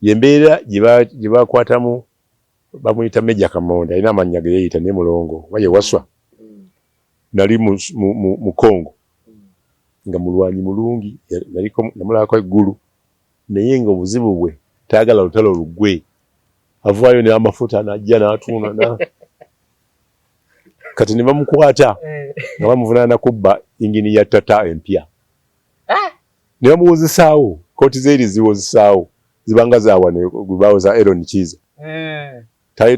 yembeera gye bakwatamu bamuyita Meja Kamonde alina amannya ge yeeyita ne Mulongo waye waswa nali mu Kongo nga mulwanyi mulungi naliko namulako eggulu naye nga obuzibu bwe taagala lutalo lugwe avaayo ne amafuta najja n'atuuna kati ne bamukwata nga bamuvunaana kubba ingini ya tata empya ne bamuwozesaawo kooti zeeri ziwozesaawo zibanga zaawane gubaawo za Aaron Kiza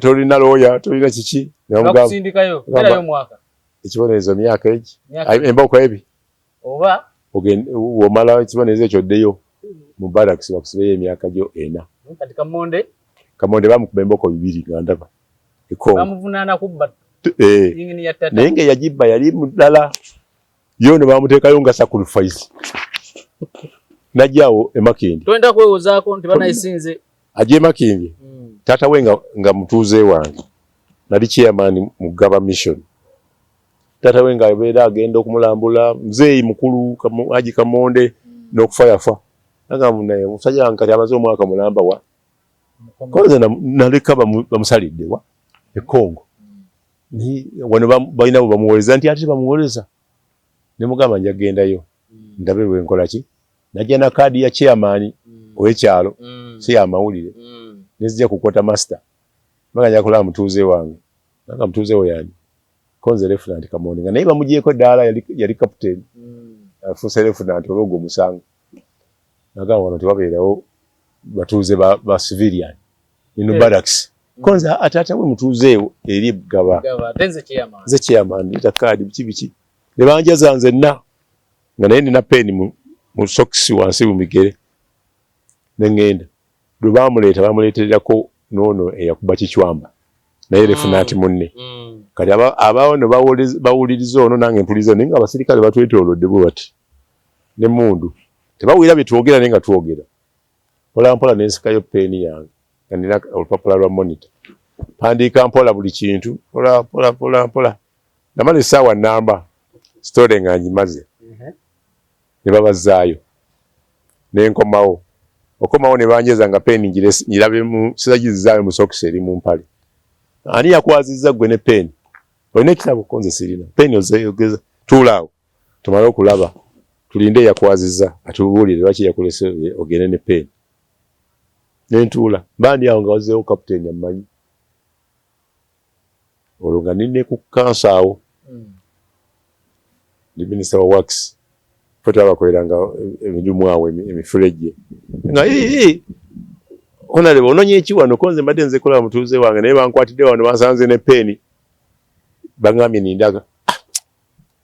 tolina looya tolina kiki bakusindikayo erayo mwaka ekibonerezo myaka egi emboko ebi oba womala ekibonerezo ekyo ddeyo mu barracks bakusibeyo emyaka gyo 4 kati Kamonde bamukuba emboko 2 nga ndaba bamuvunaana kubba ingini ya tata naye nga yagibba yali muddala yo ne bamuteekayo nga sacrifice najjaawo emakindi twenda kwewozaako nti banayisinze ajje makindi tata we nga mutuuze wange nali chairman mu Gaba Mission tata we nga abeera agenda okumulambula mzeeyi mukulu Haji Kamonde n'okufa yafa nagamba naye musajja wange kati amaze omwaka mulamba wa koze naleka bamusalidde wa e Congo wano balina bamuwoleza nti ate bamuwoleza ne mugamba njagendayo ndabe bwe nkola ki najja na kaadi ya chairman ow'ekyalo si ya mawulire nezija ku quarter master baganya kulaba mutuuze wange nanga mutuuze we yani konze lieutenant Kamonde nga naye bamugyeko ddala yali captain afuuse lieutenant olwogo omusango nagamba wano tewabeerawo batuuze ba civilian ino barracks konze atata we mutuuzeewo eri Gaba nze chairman nita kaadi biki ne banjaza nzenna nga naye nina peni mu socks wansi mu bigere ne ngenda bwe bamuleetererako noono eyakuba kichwamba naye lieutenant munne kati abaawo ne bawuliriza ono nange mpuliza naye nga abasirikale batwetoolodde bwe bati ne mundu tebawulira bye twogera naye nga twogera mpolampola nensikayo peeni yange nga nina olupapula lwa monitor pandiika mpola buli kintu mpola namala essaawa namba sitole nga ngimaze ne babazaayo nenkomawo okomawo ne banjeza nga peeni ngirabe mu sizagizaayo mu sokisi eri mu mpale ani yakwazizza gwe ne peeni olina ekitabo konze sirina peeni ozeyogeza tuulaawo tumale okulaba tulinde yakwazizza atubuulire lwaki yakulese ogende ne peeni nentuula bandi awo nga wazeewo kapiteeni amanyi olwo nga nine ku kansaawo ndi minisita wa works foto abakoleranga emidumu awo emifulejje nga onaleba ononye ekiwano konze mbadde nze kola mutuuze wange naye bankwatidde wano bansanze ne peeni bangambye nindaga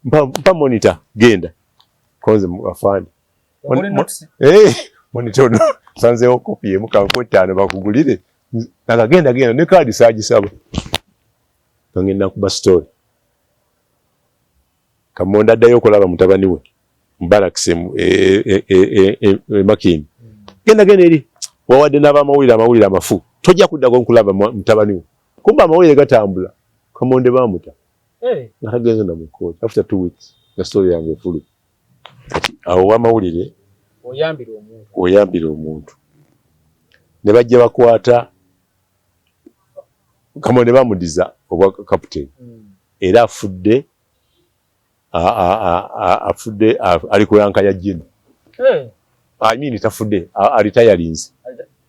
mpa monitor genda konze afaani monitor ono sanzeewo kopi emu kankwetaano bakugulire naga genda ne kaadi saagisaba ngenda kuba story Kamonde addayo okulaba mutabani we Barracks Makindi genda eri wawadde n'abamawulire amafu tojja kuddako nkulaba mutabani we kumba amawulire gatambula Kamonde bamuta natagenze na mukooti after 2 weeks nga story yange efulu awo wamawulire oyambira omuntu ne bajja bakwata Kamonde bamudiza obwa captain era afudde ali kuyanka ya jino tafudde alitayalinze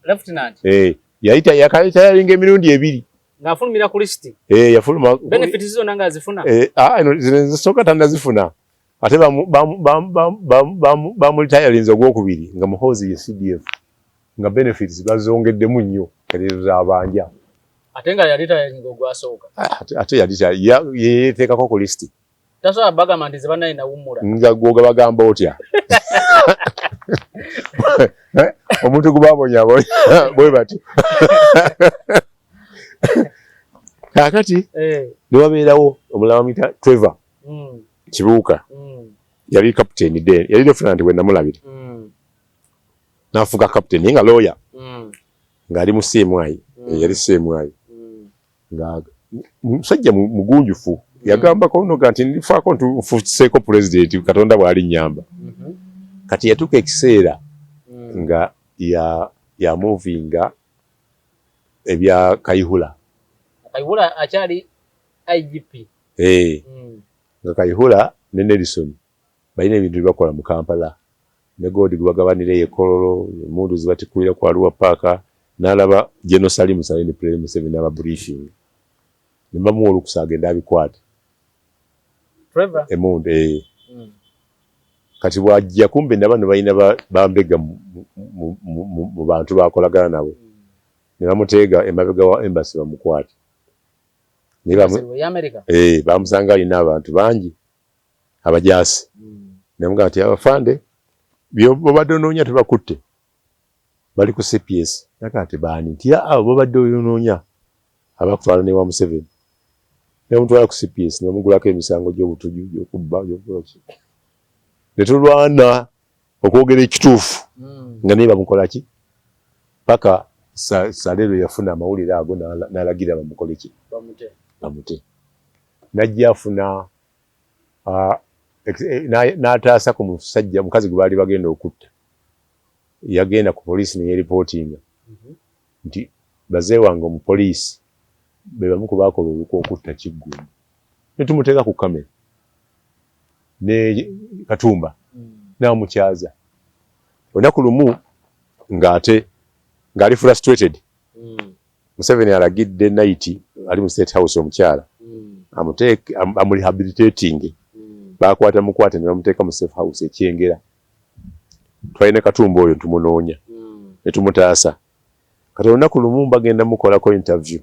lieutenant yakayitayalinga emirundi 2 ngafulumira ku list yafuluma benefits zo nanga azifuna zisoka tandazifuna ate bamulitayalinze ogwokubiri nga muhozi ye CDF nga benefits bazongeddemu nnyo kati zabanja ate nga yalitayalinga ogwasooka ate yeteekako ku list tasobola Bagament zibanaye nawumula nga gwoga bagamba otya omuntu gubabonya bwe bati kakati ne wabeerawo omulala bamuyita Trevor Kibuuka yali captain den yali lieutenant we namulabira n'afuga captain naye nga lawyer ng'ali mu CMI yali CMI nga musajja mugunjufu yagambako nno nti ndifaako ntufuseeko president Katonda bw'ali nnyamba kati yatuuka ekiseera nga ya movinga ebya Kayihura akyali IGP nga Kayihura ne Nelson balina ebintu byebakola mu Kampala ne godi gwagabanire yekololo mundu zibatikulira kwa Arua Park n'alaba General Salim Saleh ne President Museveni aba briefing nimba mu olukusagenda abikwata Trevor emundu kati bwajja kumbe nabano balina bambega mu bantu bakolagana nabo ne bamuteega emabega wa embassy bamukwata bamusanga alina abantu bangi abajasi nemuga nti abafande bobadde onoonya tebakutte bali ku CPS nakati baani nti abo bobadde onoonya abakutwala ne wa Museveni nemutwala ku CPS nemugulako emisango gy'obutuju gy'okubba gy'okukoki netulwana okwogera ekituufu nga naye bamukolaki paka Salero yafuna amawulire ago n'alagira bamukoleki bamute najja afuna n'ataasa ku musajja mukazi gwe baali bagenda okutta yagenda ku poliisi ne yeeripotinga nti bazee wange omupoliisi be bamu ku baakola olukwa okutta Kiggumba ne tumuteeka ku kamera ne Katumba n'amukyaza olunaku lumu ng'ali frustrated Museveni alagidde night ali mu State House omukyala amurehabilitating bakwata mukwate ne bamuteeka mu safe house ekyengera twalina Katumba oyo tumunoonya ne tumutaasa kati olunaku lumu bagenda mukolako interview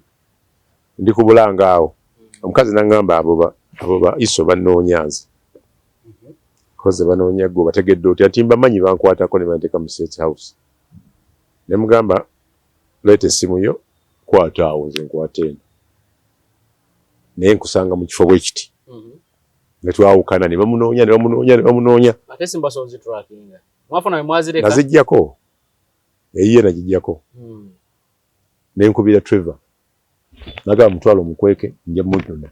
ndi ku Bulanga awo omukazi n'angamba abo ba iso banoonyanze koze banoonya gwe bategedde oti ati mbamanyi bankwatako ne banteeka mu State House ne mugamba leeta essimu yo kwata awo nze nkwata eno naye nkusanga mu kifo bwe kiti ne twawukana ne bamunoonya ate simbasozi tracking mwafuna we mwazireka nazijjako eyiye nagijjako ne nkubira Trevor nagamba mutwalo mukweke nje muduna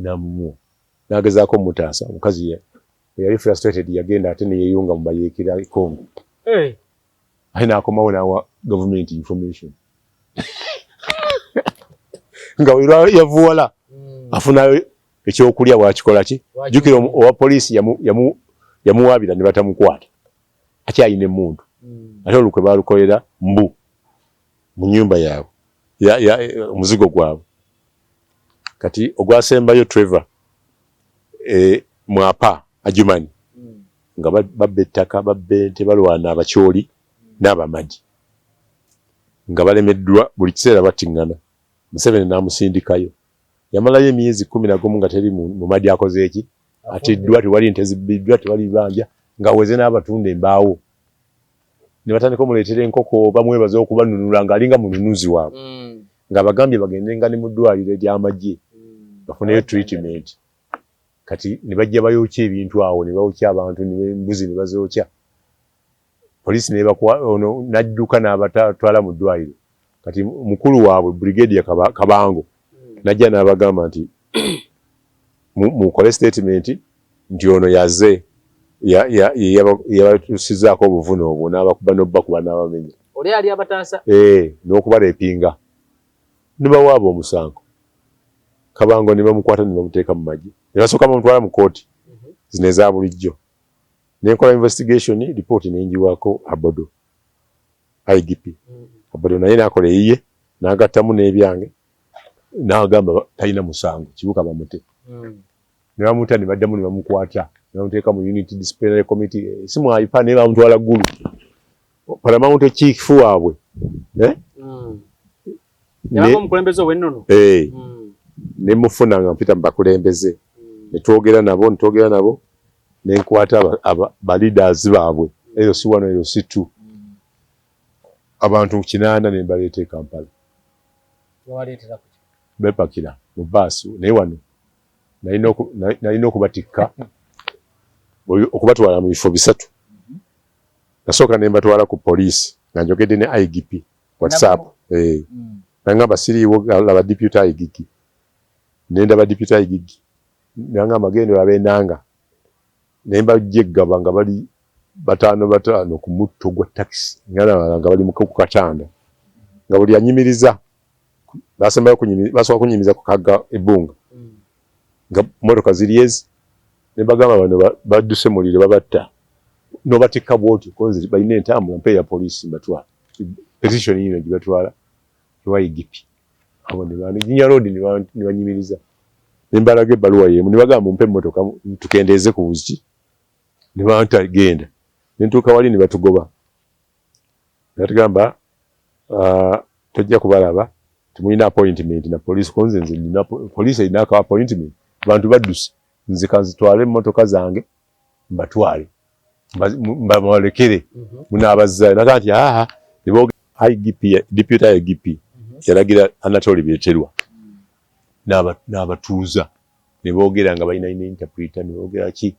namumu nagezaako mutaasa omukazi yali frustrated yagenda ate ne yeeyunga mu bayeekera Congo aina akomawo nawa government information nga yavuwala afunayo ekyokulya wakikola ki jukira owa poliisi yamuwaabira ne batamukwata akyayina emundu ate olukwe balukolera mbu mu nyumba yaabwe omuzigo gwabwe kati ogwasembayo Trevor mwapa Ajumani nga babba ettaka babbe tebalwana abakyoli n'abamadi nga balemeddwa buli kiseera battingana Museveni n'amusindikayo yamalayo emyezi 11 nga teri mu madi akoze eki atiddwa tewali nte zibbiddwa tewali banja nga weze n'abatunda embaawo ne batandika omuleetera enkoko bamwebaza okubanunula ng'alinga mununuzi waabwe nga bagambye bagendenga ne mu ddwaliro ery'amagye bafuneyo treatment kati ne bajja bayokya ebintu awo ne bawokya abantu n'embuzi ne bazookya poliisi ono n'adduka n'abatwala mu ddwaliro kati mukulu waabwe Brigadier Kabango najja n'abagamba nti mukole statement nti ono yazze yabatusizaako obuvune obwo n'abakuba n'obbakuba n'abamenya oli ali abataasa n'okubaleepinga ne bawaaba omusango Kabango ne bamukwata ne bamuteeka mu magye ne basooka bamutwala mu kooti zino eza bulijjo nenkola investigation report nenjiwako Abodo IGP Abodo naye nakola eyiye n'agattamu n'ebyange n'agamba talina musango kibuka bamute ne bamuta ne baddamu ne bamukwata ne bamuteeka mu unity disciplinary committee simu ayipa ne bamutwala ggulu Paramount chief waabwe yaba omukulembeze ow'ennono ne mufuna nga mpita mbakulembeze ne twogera nabo ne nkwata ba leaders baabwe eyo si wano eyo si tu abantu 8 ne mbaleeta e Kampala waleetera ku bepakira mu baasu naye wano nalina okubatikka okubatwala mu bifo bisatu nasooka ne mbatwala ku poliisi nga njogedde ne IGP WhatsApp nangamba siriiwo laba deputy IGP nendaba deputy IGP nangamba gendo abenanga nemba jeggaba nga bali batano ku mutto gwa taxi nga bali mu katanda nga buli anyimiriza basembayo kunyimiza ku kaga ebbunga nga motoka ziriezi ne bagamba bano badduse muliro babatta nobatikka bwoti konze balina entambula mpe ya poliisi batwala petition yino gibatwala lwayigipi abo ne banyinya road ne banyimiriza ne mbalaga ebbaluwa yemu ne bagamba mpe motoka tukendeeze ku buzi ne banta genda ne ntuuka wali ne batugoba natugamba tojja kubalaba tumulina appointment na police konze nze nina police ina ka appointment bantu badduse nze kanzitwale motoka zange mbatwale mbawalekere munabazza nakati niboga IGP deputy IGP yalagira Anatoli Byeterwa n'abatuuza ne boogera nga balina interpreter ne boogera ki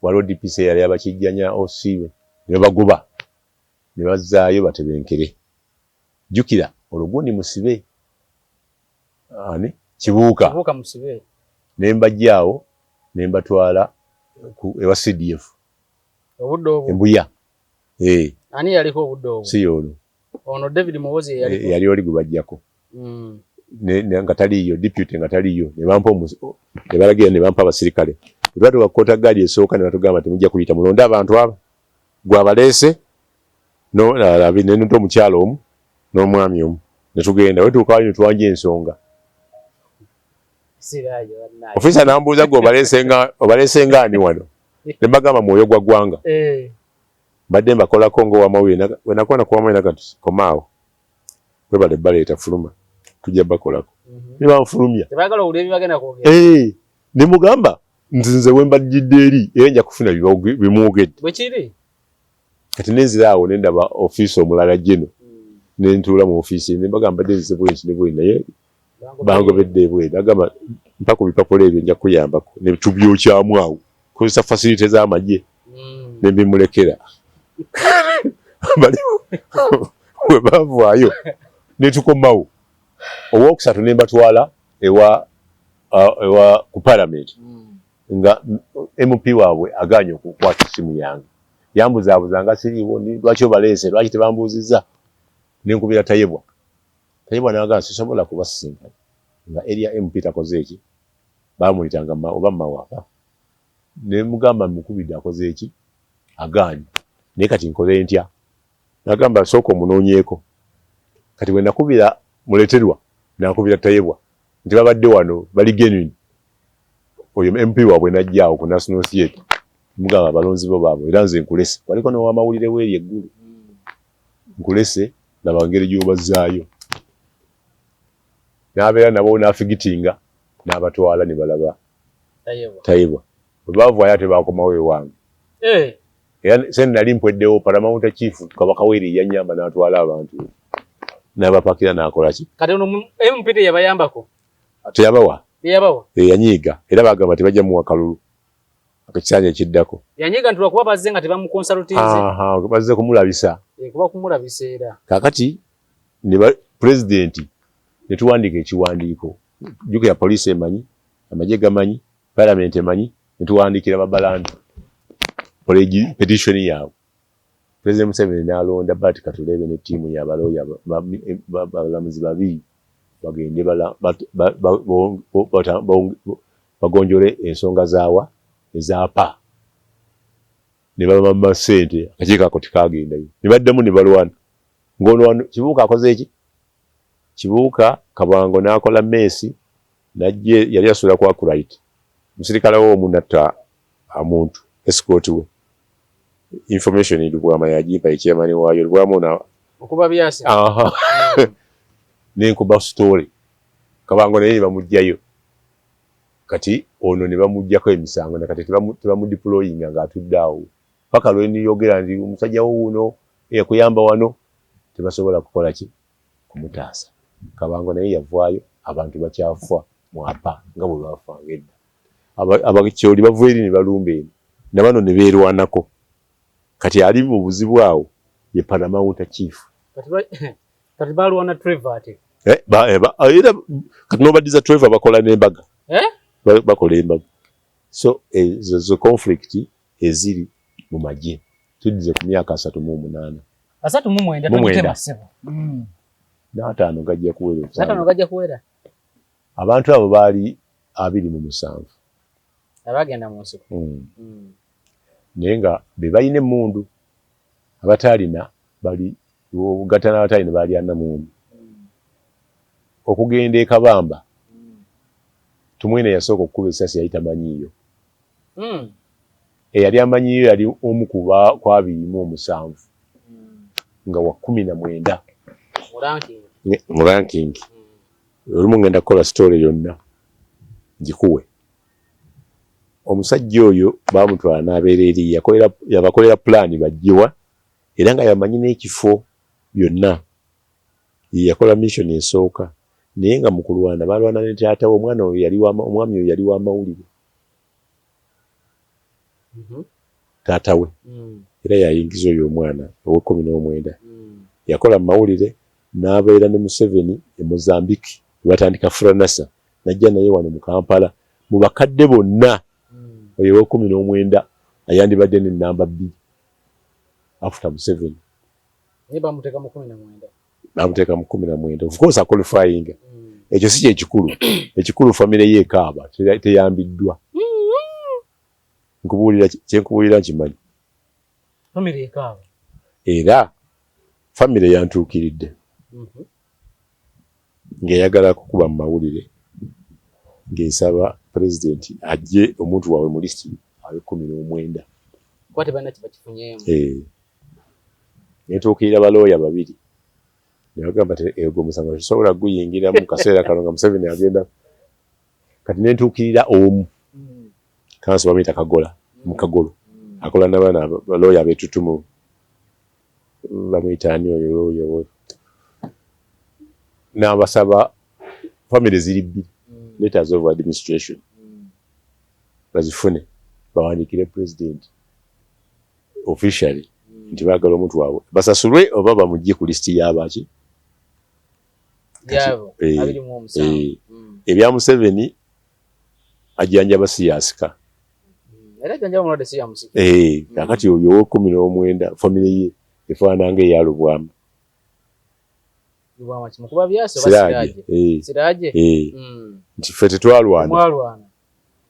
waliwo DPC yali abakijjanya OC ne bagoba ne bazzaayo batebenkere jukira olugundi musibe ani kibuuka musibe ne mbajjaawo ne mbatwala ku ewa CDF obuddo embuya ani yaliko obuddo si ono David Muwozi yaliko yali oli gubajjako ne ngataliyo deputy ngataliyo ne bampa ne balagira ne bampa abasirikale lwatu wakota gadi esooka ne batugamba temujja kuyita mulonda abantu aba gwabaleese no labi ne nto mukyalo omu n'omwami omu ne tugenda wetu kaali twanje ensonga sirayo nayo ofisa nambuuza gwe obalese ngani wano ne bagamba mwoyo gwa gwanga badde mbakolako ngo wamawire we nakona kuwa mwena kati komaawo we bale baleeta fuluma tujja bakolako ne banfulumya tebagala ulebi bagenda kwogera ne mugamba nzinze wemba jidde eri era nja kufuna bimwogedde bwe kiri kati nenziraawo ne ndaba ofiisi omulala jeno ne ntuula mu ofiisi ne bagamba denze bwenki ne bwe naye bangobedde ebwe nagamba mpaka bipapula ebyo nja kuyambako ne tubyokyamu awo kozesa facility z'amagye ne mbimulekera bali we bavaayo ne tukomawo owookusatu ne mbatwala ewa ku parliament nga MP waabwe aganye okukwata essimu yange yambuzaabuza nga siriiwo lwaki obaleese lwaki tebambuuzizza nenkubira Tayebwa n'agamba sisobola kubasinkana nga area MP takoze eki bamuyitanga oba mawaka ne mugamba mukubidde akoze eki aganye naye kati nkoze ntya nagamba sooka omunoonyeeko kati bwe nakubira Muleterwa nakubira Tayebwa nti babadde wano bali genuine oyo MP waabwe najjaawo ku National Theatre mugamba abalonzi bo baabwe era nze nkulese waliko n'owamawulire weeri eggulu nkulese laba ngeri gy'obazzaayo n'abeera nabo n'afigitinga n'abatwala ne balaba Tayebwa bwe baavaayo ate baakomawo ewange era se nali mpweddewo Paramount Chief Kabaka Weeri yannyamba n'atwala abantu n'abapakira n'akola ki kati ono MP yabayambako teyabawa yanyiiga era bagamba tebajja muwa kalulu akakisanja ekiddako yanyiiga nti lwakuba bazze nga tebamukonsalutinze bazze kumulabisa kuba kumulabisa era kakati pulezidenti ne tuwandiika ekiwandiiko jjukira poliisi emanyi amagye gamanyi palamenti emanyi ne tuwandiikira babalanda petition yaabwe President Museveni n'alonda Bati Katulebe ne ttiimu y'abalooya balamuzi babiri bagende bagonjole ensonga zaawa ezaapa ne babamma ssente akakiiko ako tekagendayo ne baddamu ne balwana ng'olwano Kibuuka akoze eki Kibuuka Kabango n'akola Messi najje yali asula kwa Akurite musirikale w'omu natta omuntu escort we information ilikuwa yajipa ichemani wayo ilikuwa muna okuba byasi nenkuba story Kabango naye bamujjayo kati ono ne bamujjako emisango nakati tebamu deploying nga atuddawo paka lwe niyogera ndi omusajja wuuno yakuyamba wano tebasobola kukola ki kumutaasa Kabango naye yavaayo abantu bakyafa mwapa nga bwe bafangedda abakicholi bavueri ne balumbe nabano ne beerwanako kati ali mu buzibu awo ye Paramount Chief kati balwana Trevor ate era kati nobadiza Trevor bakola n'embaga bakola embaga so ezo conflict eziri mu magye tuddize ku myaka 38 39 tumutema ssebo n'ataano gajja kuwera n'ataano gajja kuwera abantu abo baali 27 abagenda mu nsiko naye nga be balina emmundu abataalina bali obugatana abataalina baali 40 okugenda e Kabamba tumwine yasooka okukuba essasi yali tamanyiiyo eyali amanyiiyo yali omu ku 27 nga wa 19 mu ranking olumu ngenda kukola story yonna gikuwe omusajja oyo baamutwala n'abeera eri yabakolera pulaani bajjiwa era nga yamanyi n'ekifo byonna yakola mission esooka naye nga mu kulwana balwana ne taata omwana oyo omwami oyo yali wa mawulire taata we era yayingiza oyo omwana ow'19 yakola mu mawulire n'abeera ne Museveni e Mozambique batandika Franasa najja naye wano mu Kampala mu bakadde bonna oyo ow'19 ayandibadde ne namba 2 after Museveni bamuteeka mu 19 of course qualifying ekyo si ekikulu family ye kaaba teyambiddwa nkubuulira kimanyi family ye kaaba era family yantuukiridde ng'eyagala kukuba mu mawulire ng'esaba president ajje omuntu waabwe mu listi abe 19 kwate bana kibakifunyeemu netuukirira balooya babiri nebagamba nti ego omusango tusobola guyingira mu kaseera kano nga Museveni agenda kati nentuukirira omu kansi bamuyita Kagola mu Kagolo akola n'abaana balooya abeetutumu bamuyita ani oyo looya n'abasaba family ziri 2 letters of administration bazifune bawandiikire president officially nti baagala omuntu waabwe basasulwe oba bamugye ku listi y'abaki ebya Museveni ajjanjaba siyasika kakati oyo ow'19 family ye efaanana ng'eyalubwamu Siraje nti ffe tetwalwana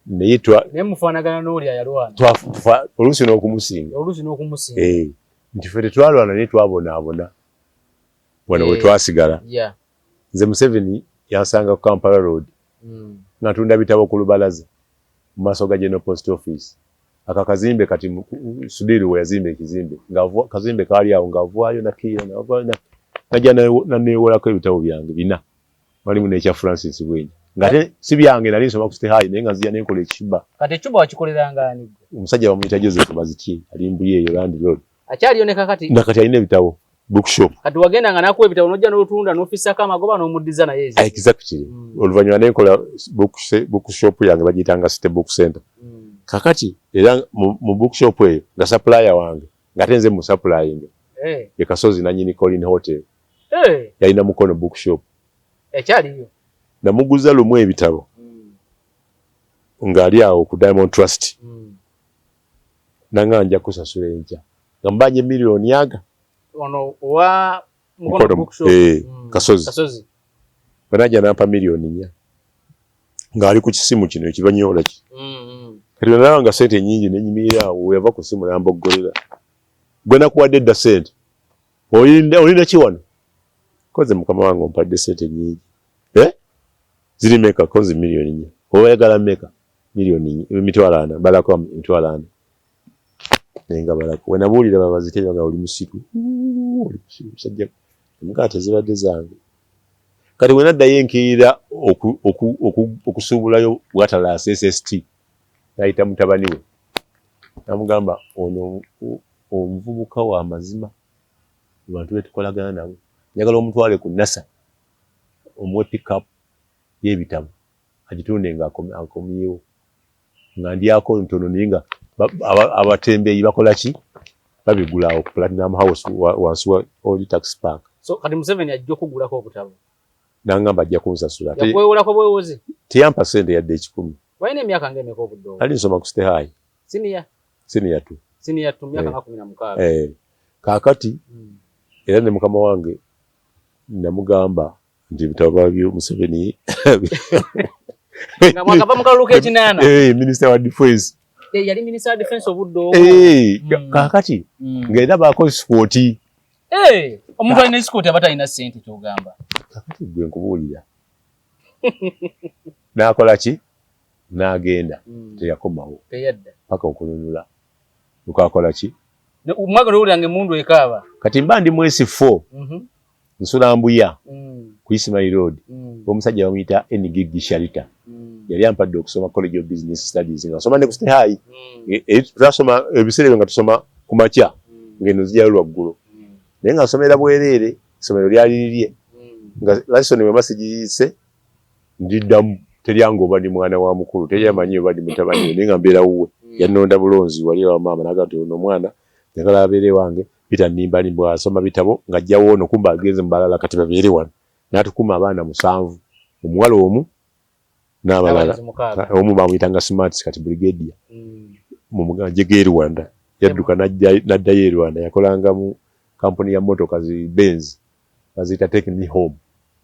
naye mufaanagana n'oli ayalwana oluusi n'okumusinga nti ffe tetwalwana naye twabonaabona wano we twasigala nze Museveni yansanga ku Kampala Road nga ntunda bitabo ku lubalaza mu maaso ga General Post Office akakazimbe kati Sudiri we yazimba ekizimbe kazimbe kaali awo ng'avaayo nakiira najja naneewolako ebitabo byange 4 walimu n'ekya Francis Bwenyi ngate si byange nali nsoma ku State High naye nga nzija nenkola ekiba kati ekiba wakikoleranga ani omusajja bamuyita Joseph Bazitye ali Mbuyeeyo Land Road akyaliyo ne kakati nakati alina ebitabo bookshop kati wagendanga n'akuwa ebitabo n'ojja n'otunda n'ofisako amagoba n'omuddiza naye exactly oluvannyuma nenkola bookshop yange bagiyitanga City Book Center kakati era mu bookshop eyo nga supplier wange ngate nze mu supplying ye Kasozi nanyini Colin Hotel yalina Mukono bookshop ekyaliyo namuguza lumu ebitabo ng'ali awo ku Diamond Trust nanga nja kusasula enkya nga mbanje miliyoni aga ono wa Mukono bookshop Kasozi banaja nampa miliyoni 4 ng'ali ku kisimu kino ekibanyola ki kati nawe nga sente nyingi nenyimirira awo yava ku simu namboggolera gwe nakuwadde edda sente olina ki wano koze mukama wange ompadde sente nyingi ziri meka kozi miliyoni 4 oba yagala meka miliyoni 40 balako 40 nenga balako we nabuulira babazitebya nga oli musitu musajja mukate zibadde zange kati we naddayo enkiira okusuubulayo bwatala SST nayita mutabani we namugamba ono omuvubuka wa mazima abantu betukolagana nabo njagala omutwale ku NASA omuwe pick-up y'ebitabo agitunde nga akomyewo nga ndyako ntono naye nga abatembeeyi bakola ki babigulawo ku Platinum House wansi wa Old Tax Park. So kati Museveni ajja okugulako obutabo nangamba ajja kunsasula yakwewolako bwewozi teyampa sente yadde 10. walina emyaka ng'emeka obudde obwo ali nsoma ku State High senior senior 2 senior tu myaka 16 kakati era ne mukama wange namugamba nti bitaba byo Museveni nga mwaka bamukaluka ekinana minister wa defense yali minister wa defense obuddo kakati ngenda bako sport omuntu alina escort abata ina sente kyogamba kakati gwe nkubuulira nakola ki nagenda teyakomawo teyadda paka okununula ukakola ki umwaga lulyange mundu ekaba kati mba ndi mwezi 4 nsula mbuya ku Ismail Road omusajja bamuyita Ngigi Sharita yali ampadde okusoma College of Business Studies nga soma ne ku State High twasoma ebiseera nga tusoma ku makya ngeno zijja lwaggulu naye nga nsomera bwereere isomero lyali lirye nga lesson we masijise ndiddamu teryango oba ndi mwana wa mukulu teryamanyi oba ndi mutabani naye nga mbeera wuwe yanonda bulonzi wali wa mama nagati ono mwana yakala abeere wange pita nimba nimba asoma bitabo ngajjawo ono kumba agenze mbalala kati babeere wano natukuma abaana 7 omuwala omu n'abalala omu bamuyitanga Smart kati brigadier mu muganje ge Rwanda yadduka n'addayo e Rwanda yakolanga mu kampuni ya motoka zi Benz bazita Take Me Home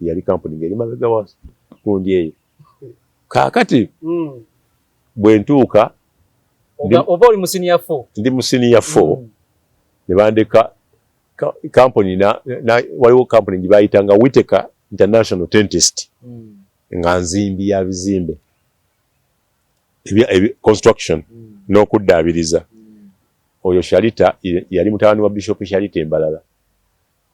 yali kampuni ngeri mabega wa kundi eyo kakati bwe ntuuka oba oli musiniya 4 ndi musiniya 4 ne bandeka kampuni na waliwo kampuni gye bayitanga Whittaker International Dentist nga nzimbi ya bizimbe construction n'okuddaabiriza oyo Sharita yali mutabani wa Bishop Sharita Embalala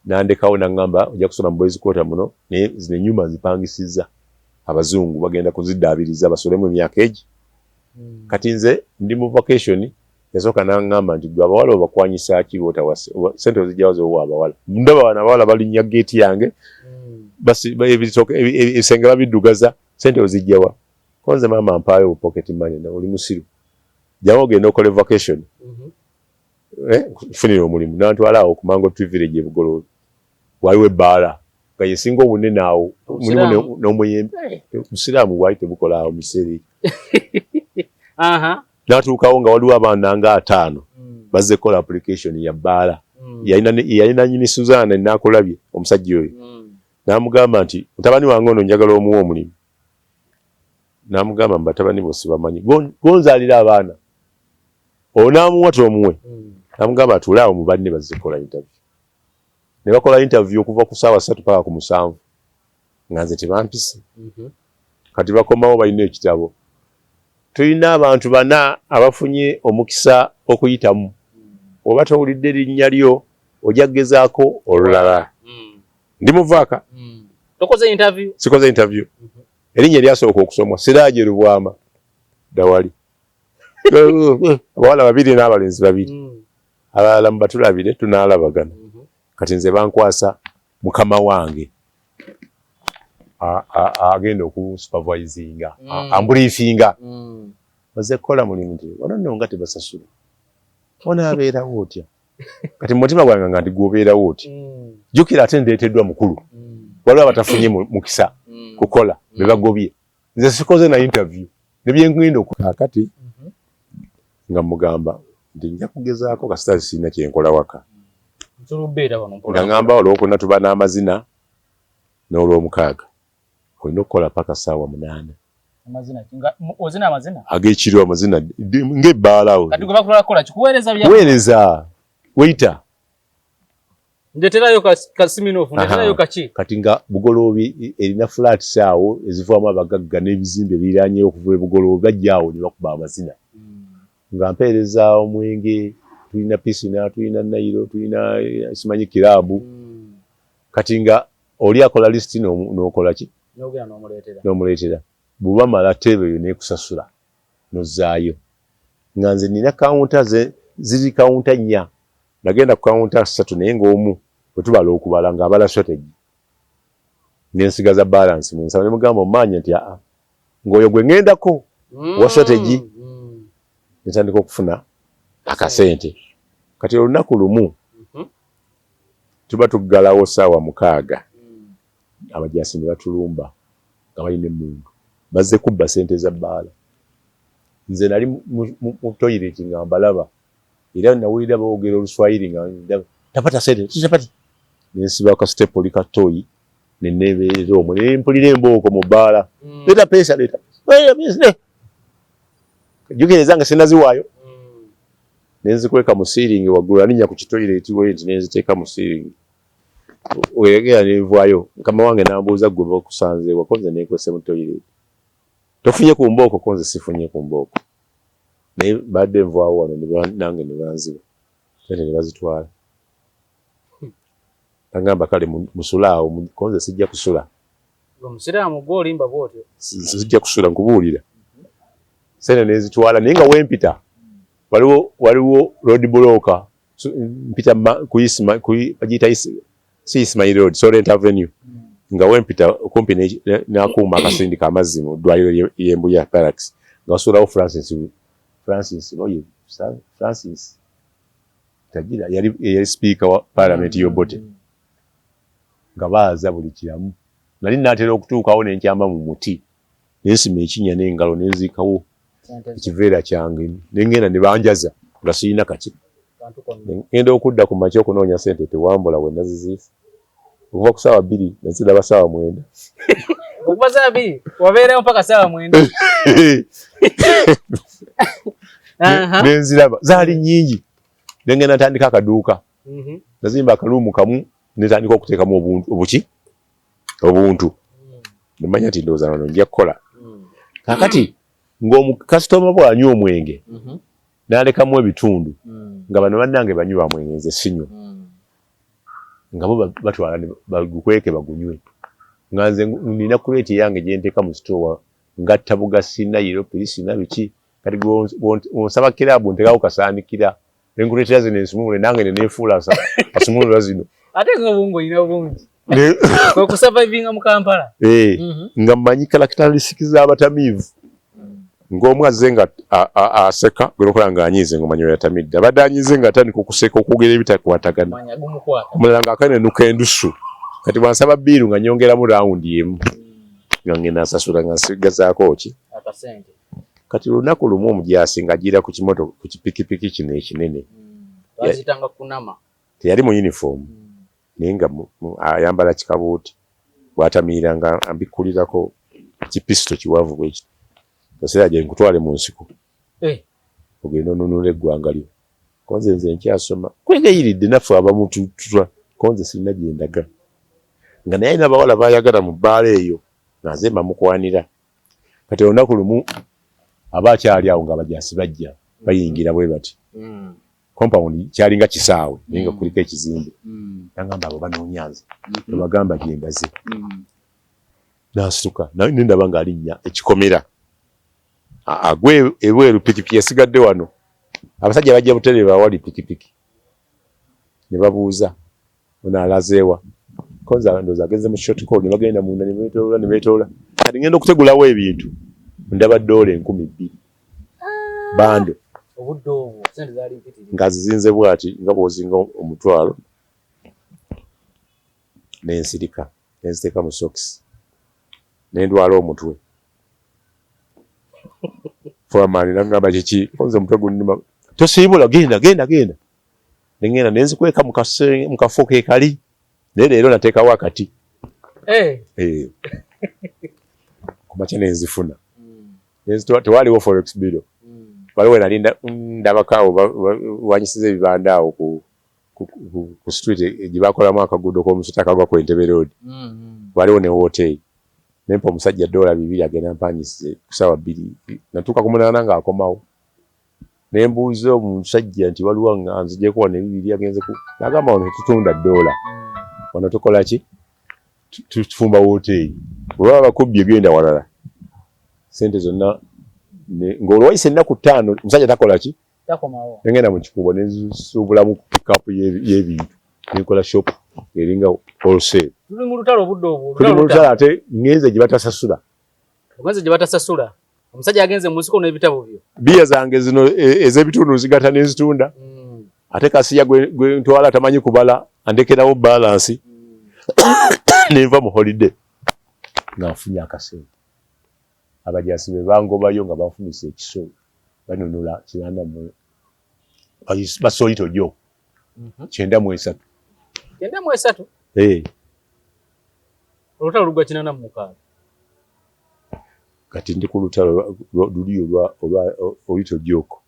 nandekawo nangamba ojja kusoma mu boys quarter muno ne zine nyuma zipangisiza abazungu bagenda kuziddaabiriza basolemu emyaka egi kati nze ndi mu vacation yasoka nangamba nti gwe abawala obakwanyisa ki botawase sente ozijjawazo owa abawala ndaba bana abawala balinnya gate yange basi ebisenge babiddugaza sente ozijjawa konze mama mpaayo pocket money na oli musiru jawo ogenda okola vacation funira omulimu nantwala awo ku Mango Village ebugolobi waliwo ebbaala nga yesinga obunene awo mulimu n'omuyembe musiraamu wali tebukola awo misiri natuukawo nga waliwo abaana nga 5 bazze kola application ya bbaala yalina nyini Suzana nakolabye omusajja oyo namugamba nti mutabani wange ono njagala omuwa omulimu namugamba batabani bose bamanyi gonzalira abaana onamuwa tomuwe namugamba tulaawo mu banne bazze kola interview ne bakola interview okuva ku ssaawa 3 paka ku 7 nga nze tebampise kati bakomawo balina ekitabo tulina abantu 4 abafunye omukisa okuyitamu oba towulidde linnya lyo ojja kugezaako olulala ndi muvaaka tokoze interview sikoze interview erinnya lyasooka okusomwa Siraaje Lubwama dawali abawala 2 n'abalenzi 2 abalala mubatulabire tunaalabagana kati nze bankwasa mukama wange agenda okusupervisinga ambriefinga baze kukola mulimu nti wano nno nga tebasasula onaabeerawo otya kati mutima gwange nga nti gwobeerawo oti jjukira ate ndeeteddwa mukulu waliwo abatafunye mukisa kukola be bagobye nze sikoze na interview ne byengenda kakati nga mugamba nti nja kugezaako kasita sirina kyenkola waka nga ngamba olwokuna tuba n'amazina n'olwomukaaga olina okukola paka ssaawa 8 ag'ekiro amazina ng'ebbaalawo kuweereza weita ndeterayo kasiminofu ndeterayo kaki kati nga bugoloobi erina flats awo ezivaamu abagagga n'ebizimbe ebiriraanyeyo okuva ebugoloobi bajja awo ne bakuba amazina nga mpeereza omwenge tulina pisina tulina Nairo tulina simanyi kiraabu kati nga oli akola listi n'okola ki n'omuleetera bw'oba mala tebe eyo neekusasula n'ozzaayo nga nze nina kawunta ziri kawunta 4 nagenda ku kawunta 3 naye ng'omu bwe tubala okubala ng'abala shortage n'ensigaza balance mu nsaba ne mugamba omumanya nti ng'oyo gwe ŋŋendako wa shortage netandika okufuna akasente kati olunaku lumu tuba tuggalawo ssaawa 6 abajaasi ne batulumba nga balina emmundu bazze kubba sente za bbaala nze nali mu toilet nga mbalaba era nawulira boogera Oluswayiri nga tapata sente tapata nensiba ka step oli ka toyi nenebeerera omwo nempulira embooko mu bbaala leta pesa jugereza nga sinaziwaayo nenzikweka mu siiringi waggulu aninnya ku kitoyireti nti nenziteeka mu siiringi oyegera nenvaayo mukama wange nambuuza gwe bakusanze wakonze nekwese mu toyireti tofunye ku mbooko konze sifunye ku mbooko naye badde nvaawo wano nange ne banziba sente ne bazitwala agamba kale musula awo konze sijja kusula omusiraamu gw'olimba bw'otyo sijja kusula nkubuulira sente nezitwala naye nga wempita waliwo road blocker mpita agiyita Ismail Road Sorrent Avenue nga wempita kumpi n'akuuma akasindika amazzi mu ddwaliro y'Embuya Barracks nga wasulawo Francis Tagira yali speaker wa parliament y'Obote nga baaza buli kiramu nali naatera okutuukawo nenkyama mu muti nensima ekinnya n'engalo nenziikawo ekiveera kyange nengenda ne banjaza nga sirina kaki ngenda okudda ku makya okunoonya sente tewambula we naziziisa okuva ku ssaawa 2 neziraba ssaawa 9 okuva ssaawa 2 wabeerayo mpaka ssaawa 9 nenziraba zaali nnyingi nengenda ntandika akaduuka nazimba akaluumu kamu netandika okuteekamu obuntu nemanya nti ndowooza wano nja kukola kakati ng'omukasitoma bw'anywa omwenge n'alekamu ebitundu nga bano bannange banywa mwenge nze sinywa nga bo batwala bagukweke bagunywe nga nze nina kuleeti yange gye nteeka mu sitowa ngatta bugasina Europe sina biki kati onsaba kiraabu nteekawo kasaanikira nenkuleetera zino ensumulule nange neneefuula asumulula zino ate nga obwongo olina obungi okusurvivinga mu Kampala nga mmanyi characteristics z'abatamiivu ng'omu azze nga aseka gwe nokola ng'anyiize ng'omanyi oyo yatamidde abadde anyiize nga atandika okuseka okwogera ebitakwatagana omulala ng'akanenuka endusu kati bwansaba bbiiru nga nyongeramu rawundi emu nga ngenda asasula nga nsigazaako ki kati lunaku lumu omujaasi ng'ajjira ku kimoto ku kipikipiki kino ekinene teyali mu uniform naye nga ayambala kikabuuti bw'atamiira nga ambikkulirako kipisito kiwanvu bwekiti kaseera gye nkutwale mu nsiko ogenda onunula eggwanga lyo konze nze nkyasoma kwegayiridde naffe abamu tutwa konze sirina gye ndaga nga naye alina abawala baayagala mu bbaala eyo nga nze mbamukwanira kati olunaku lumu aba akyali awo nga abajaasi bajja bayingira bwe bati compound kyalinga kisaawe naye nga kuliko ekizimbe nagamba abo banoonyanze tebagamba gye mbaze nasituka naye ndaba ng'alinnya ekikomera agwe ebweru pikipiki yasigadde wano abasajja bajja butereba awali pikipiki ne babuuza ono alazeewa konza ndowooza agenze mu short call ne bagenda munda ne beetoola kati ngenda okutegulawo ebintu ndaba ddoola 12,000 bando obudde obwo sente zaali mpitirivu nga zizinze bwati nga bw'ozinga omutwalo nensirika nenziteeka mu sokisi nendwala omutwe foreman nagamba kiki konze omutwe gunnuma tosiibula genda nengenda nenzikweka mu kafo ke kali naye leero nateekawo akati kumakya nenzifuna tewaliwo forex bureau waliwo nali ndabakaawo wanyisiza ebibanda awo ku street gye bakolamu akaguudo k'omusota akagwa ku Entebbe Road waliwo ne hoteri nempa omusajja $200 agenda mpanyisize ku ssaawa 2 natuuka ku 8 ng'akomawo nembuuza omusajja nti waliwo nga nzijeko wano $200 agenze ku nagamba wano tutunda $1 wano tukola ki tufumba hoteri olwaba bakubbi egenda walala sente zonna ng'olwayise ennaku 5 omusajja takola ki takomawo nengenda mu kikubo nenzisuubulamu pikapu y'ebintu nenkola shop eringa wholesale tuli mu lutalo obudde obwo tuli mu lutalo ate ngenze gye batasasula omusajja agenze mu nsiko n'ebitabo byo biya zange zino ez'ebitundu nzigata nenzitunda ate kasiya gwe ntwala tamanyi kubala andekerawo balance nenva mu holiday nga nfunye akasente abajaasi be bangobayo nga banfunisa ekiso banunula kiranda mu basolito jo 93 olutalo lugwa 86 kati ndi ku lutalo luli olwa olito joko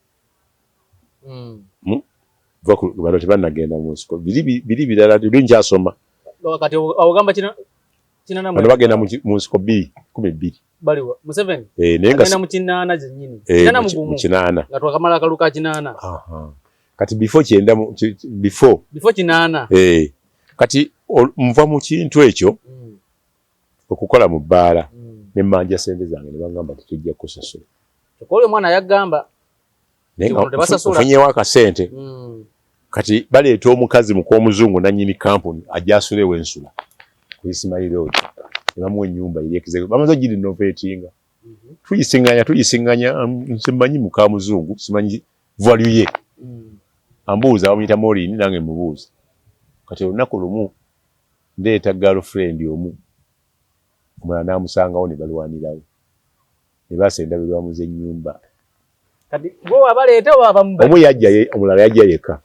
bano tebanagenda mu nsiko biri birala lulingi asoma kati awogamba kinana bano bagenda mu nsiko 12 baliwa Museveni naye nga mu kinana zennyini kinana mu kinana nga twakamala akaluka kinana kati before kinana kati mva mu kintu ekyo okukola mu bbaala ne manja sente zange ne bagamba tetujja kusasula kyokole omwana yagamba ofunyewo akasente kati baleeta omukazi mukw'omuzungu nannyini kampuni ajja asulewo ensula ku Ismail Road ne bamuwa ennyumba eryekizego bamaze ogirinovetinga tuyisiŋŋanya nsimanyi muka muzungu simanyi value ye ambuuza bamuyita Morini nange mubuuza kati olunaku lumu ndeeta girlfriend omu omulala n'amusangawo ne balwanirawo ne basenda belwamuza ennyumba kati gwe wabaleeta wabamu omu yajja omulala yajja yekka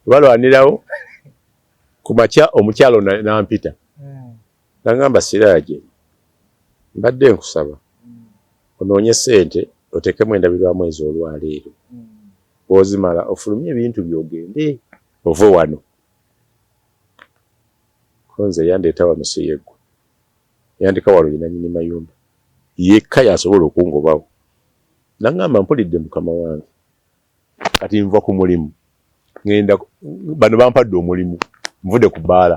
balwanirawo ku makya omukyalo nampita nagamba Siraaje mbadde nkusaba onoonye ssente otekemu endabirwamu ezo olwaleero bw'ozimala ofulumye ebintu byogende ove wano konze yandeeta wano si yeggwe yandika wano ye nannyini mayumba yekka yasobola okungobawo nagamba mpulidde mukama wange kati nva ku mulimu ngenda bano bampadde omulimu nvudde ku bbaala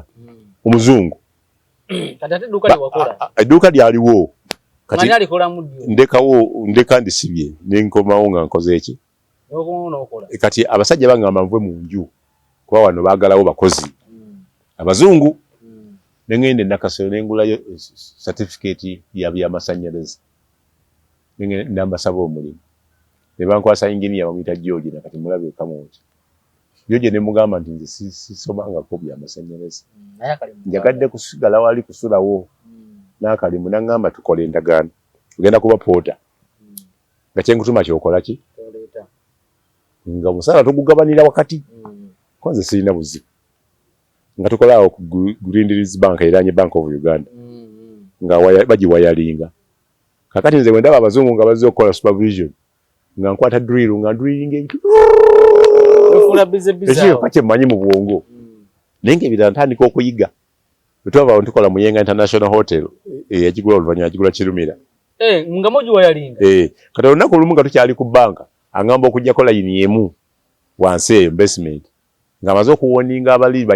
omuzungu kati ate edduuka lyewakola edduuka lyaliwo kati ndekawo ndeka ndisibye nenkomawo nga nkoze eki kati abasajja bangamba nve mu nju kuba wano baagalawo bakozi abazungu nengende nakasero nengulayo certificate ya byamasannyalaze nambasaba omulimu ne bankwasa engineer bamuyita George nakati mulabe kamonti George ne mugamba nti nze sisomangako byamasannyalaze njagadde kusigala wali kusulawo n'akalimu nangamba tukole endagaano tugenda kuba poota nga kyenkutuma kyokola ki nga musala tugugabanira wakati kwanze sirina buzibu nga tukolaawo ku Greenleaf Bank eranye Bank of Uganda nga bagiwayalinga kakati nze bwe ndaba abazungu nga bazze okukola supervision nga nkwata drill nga drilling ekyo kakye mmanyi mu bwongo naye ng'ebirala ntandika okuyiga bwe twaba tukola Muyenga International Hotel eyagigula oluvannyuma yagigula Kirumira nga mugiwayalinga kati olunaku olumu nga tukyali ku banka agamba okuggyako layini emu wansi eyo basement ng'amaze okuwoninga abali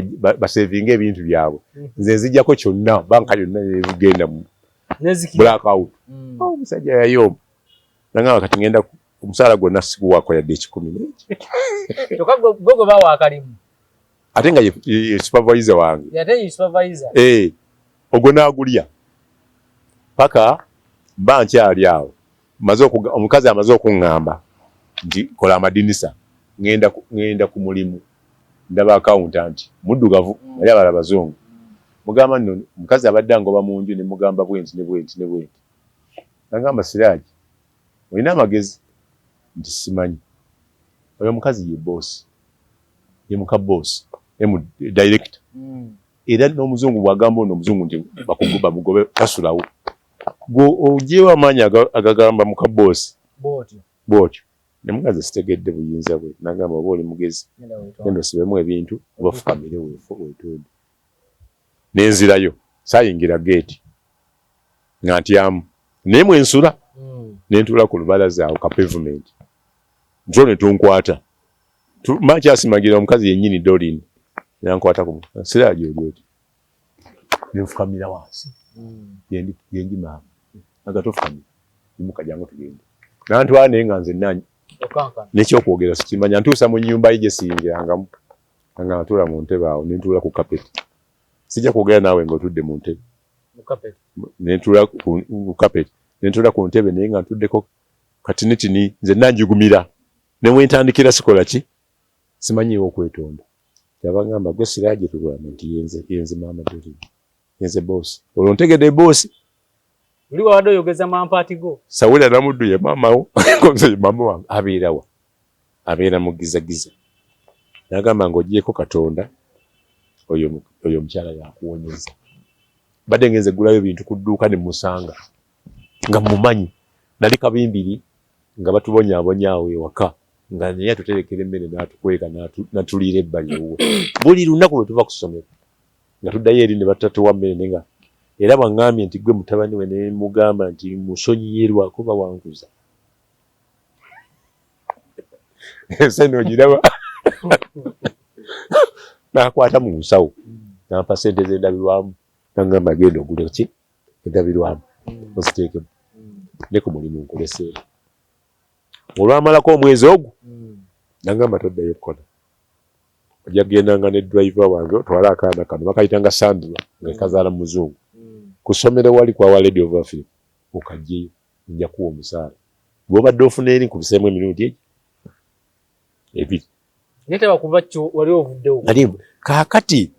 basevinga ebintu byabwe nze nzijjako kyonna banka yonna negenda mu blackout omusajja yayomba nangamba kati ngenda omusaala gwonna siguwaako yadde 10 kyokka gwe bawa akalimu ate nga ye supervisor wange ogwo n'agulya paka mba nkyali awo omukazi amaze okuŋŋamba nti kola amadinisa ŋŋenda ku mulimu ndaba accountant muddugavu ali abala bazungu mugamba nno omukazi abadde angoba mu nju ne mugamba bwenti ne bwenti ne bwenti nagamba Siraaji olina amagezi nti simanyi oyo omukazi ye boss ye muka boss emu director era n'omuzungu bwagamba ono omuzungu nti bakuguba mugobe tasulawo gwe ogyewo amaanyi agagamba muka boss bwotyo ne mukazi sitegedde buyinza bwe nagamba oba oli mugezi genda osibemu ebintu obafukamire weetuudde nenzirayo saayingira geeti nga ntyamu naye mwensula nentuula ku lubalaza awo ka pavement njo ne tunkwata makyasimagira omukazi yennyini Dorin nankwata ku Siraaji oli oti nenfukamira wansi yendi maama agatofukamira imuka jangu tugende nantwala naye nga nze nanyi nekyokwogera sikimanya ntuusa mu nnyumba ye gye siyingirangamu nga natuula mu ntebe awo nentuula ku kapeti sijja kwogera naawe ng'otudde mu ntebe nentuula ku kapeti nentuula ku ntebe naye nga ntuddeko katinitini nze nanjugumira ne wentandikira sikola ki simanyiwo okwetonda yabagamba gwe Siraaji tugulamu nti yenze maama Dorin yenze boss olwo ntegedde boss Uli wado yogeza mampati go. Sawula namuddu ye mama wo. Konse mama wange abeera wa. Abeera mugiza. Nagamba ng'ogyeko Katonda oyo mukyala yakuwonyeza. Badde ngenze gulayo bintu ku dduuka ne musanga. Nga mumanyi nali kabimbiri nga batubonyaabonya awo ewaka nga naye atuterekera emmere n'atukweka n'atuliira ebbali ewuwe. Buli lunaku lwe tuva ku ssomero nga tuddayo eri ne batatuwa mmere nenga era bwaŋŋambye nti gwe mutabani we ne mugamba nti musonyiye lwakuba wanguza. Sente ogiraba n'akwata mu nsawo n'ampa sente z'endabirwamu n'aŋŋamba genda ogule ki endabirwamu oziteekemu ne ku mulimu nkuleseeyo. Olwamalako omwezi ogwo n'aŋŋamba toddayo kukola. Ojja kugendanga ne driver wange otwale akaana kano bakayitanga Sandra nga kazaala mu muzungu. Ku ssomero wali kwa Lady of Africa okajjeyo nja kuwa omusaala. Bw'obadde ofuna eri nkubiseemu emirundi ebiri. Nete bakubacyo wali ovuddewo. Kaakati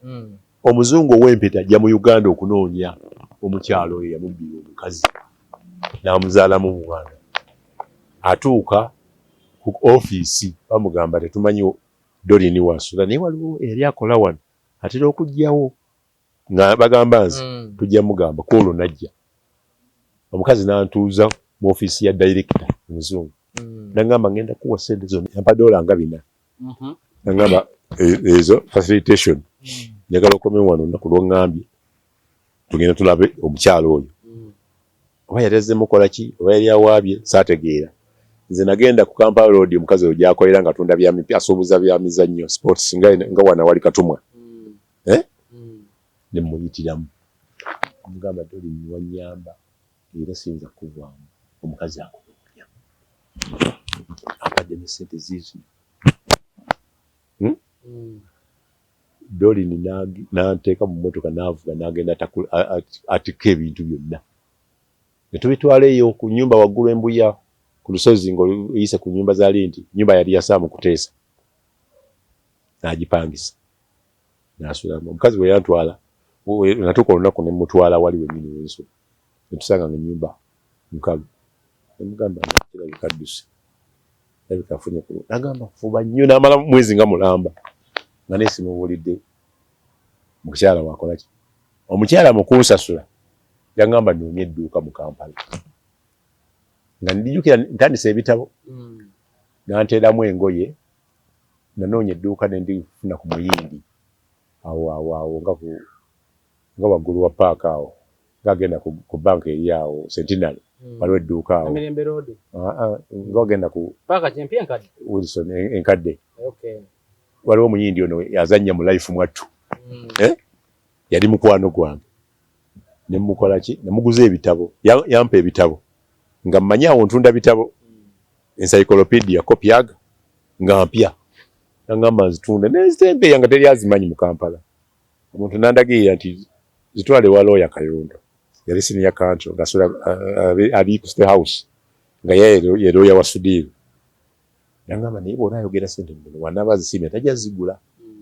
omuzungu ow'empeta ajja mu Uganda okunoonya omukyalo oyo yamubbira omukazi n'amuzaalamu omwana. Atuuka ku ofiisi bamugamba tetumanyi Dorini wasula naye waliwo eri akola wano atera okujjawo nga bagamba nze tujja mugamba kwolwo najja. Omukazi n'antuuza mu ofiisi ya director omuzungu. N'angamba ngenda kuwa ssente zonna yampa $4. N'angamba ezo facilitation njagala okome wano olunaku lw'oŋŋambye tugenda tulabe omukyalo oyo. Oba yali azze mukola ki oba yali awaabye saategeera. Nze nagenda ku Kampala Road omukazi oyo gy'akolera nga atunda asuubuza bya mizannyo sports nga wana wali Katumwa. Ne mmuyitiramu omugamba Dorini wannyamba era siyinza kuvaamu omukazi akunoonya apadde ne ssente ziizo. Dorini n'anteeka mu mmotoka n'avuga n'agenda atikka ebintu byonna. Ne tubitwala eyo ku nnyumba waggulu embuya ku lusozi ng'oyise ku nnyumba za Linti. Nnyumba yali yasaamu kuteesa. N'agipangisa. N'asulamu. Omukazi bwe yantwala natuuka olunaku ne mutwala wali wennyini w'ensula. Ne tusanga ng'ennyumba nkalu. Ne mugamba kirabika adduse. Kirabika afunye ku. N'agamba fuba nnyo n'amala mwezi nga mulamba. Nga neesimubuulidde mukyala wakola ki. Omukyala mu kunsasula yangamba nnoonya edduuka mu Kampala. Nga ndijjukira ntandisa ebitabo. N'anteeramu engoye. Nanoonya edduuka ne ndifuna ku Muyindi. Awo nga waggulu wa paaka awo. Ng'agenda ku banka eri awo Centenary. Waliwo edduuka awo. Mirembe Road. Ng'agenda ku paaka kyempya enkadde. Wilson enkadde. Okay. Waliwo Muyindi ono yazannya mu life mwattu. Yali mukwano gwange. Ne mukola ki? Ne muguza ebitabo. Yampa ebitabo. Nga mmanyi awo ntunda bitabo. Encyclopedia kopyaga nga mpya. N'angamba nzitunda n'ezitembeeya nga teri azimanyi mu Kampala. Omuntu n'andagirira nti zitwale wa Lawyer Kayondo. Yali senior counsel ng'asula ali ku State House nga ye lawyer wa Sudiru. N'angamba naye bw'ona ayogera ssente ntono wanaaba azisiimye tajja zigula.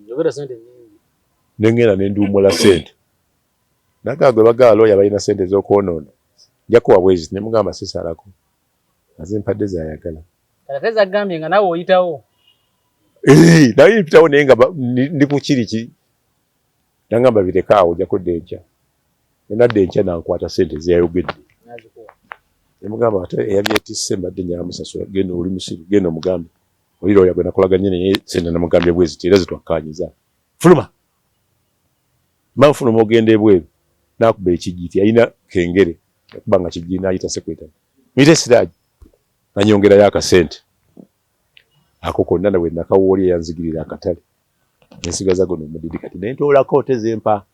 Yogera ssente nnyingi. N'engenda ne nduumula ssente. N'agamba gwe bagala lawyer balina ssente z'okwonoona. Nja kuwa bwezi ne mugamba sisalako. Azimpadde z'ayagala. Kati agambye nga nawe oyitawo. Naye mpitawo naye nga ndi ku kiri ki. N'angamba bireka awo ojja kudda enkya. Nadda enkya n'ankwata ssente zeyayogedde. Ne mugamba ate eyabyetisse mbadde nyamusasula genda oli musiru genda omugambe. Oli lawyer gwe nakolaganye naye ssente namugambye bwezi ti era zitwakkaanyiza. Fuluma. Mama fuluma ogenda ebweru. N'akuba ekijjiiti yalina kengere. Yakuba nga kijjiiti n'ayita sekweta. Muyite Siraaji. Nanyongerayo akasente. Ako konna nawe nakawuuli eyanzigirira akatale. Nensigaza gono omudidi kati nentoolako tezempa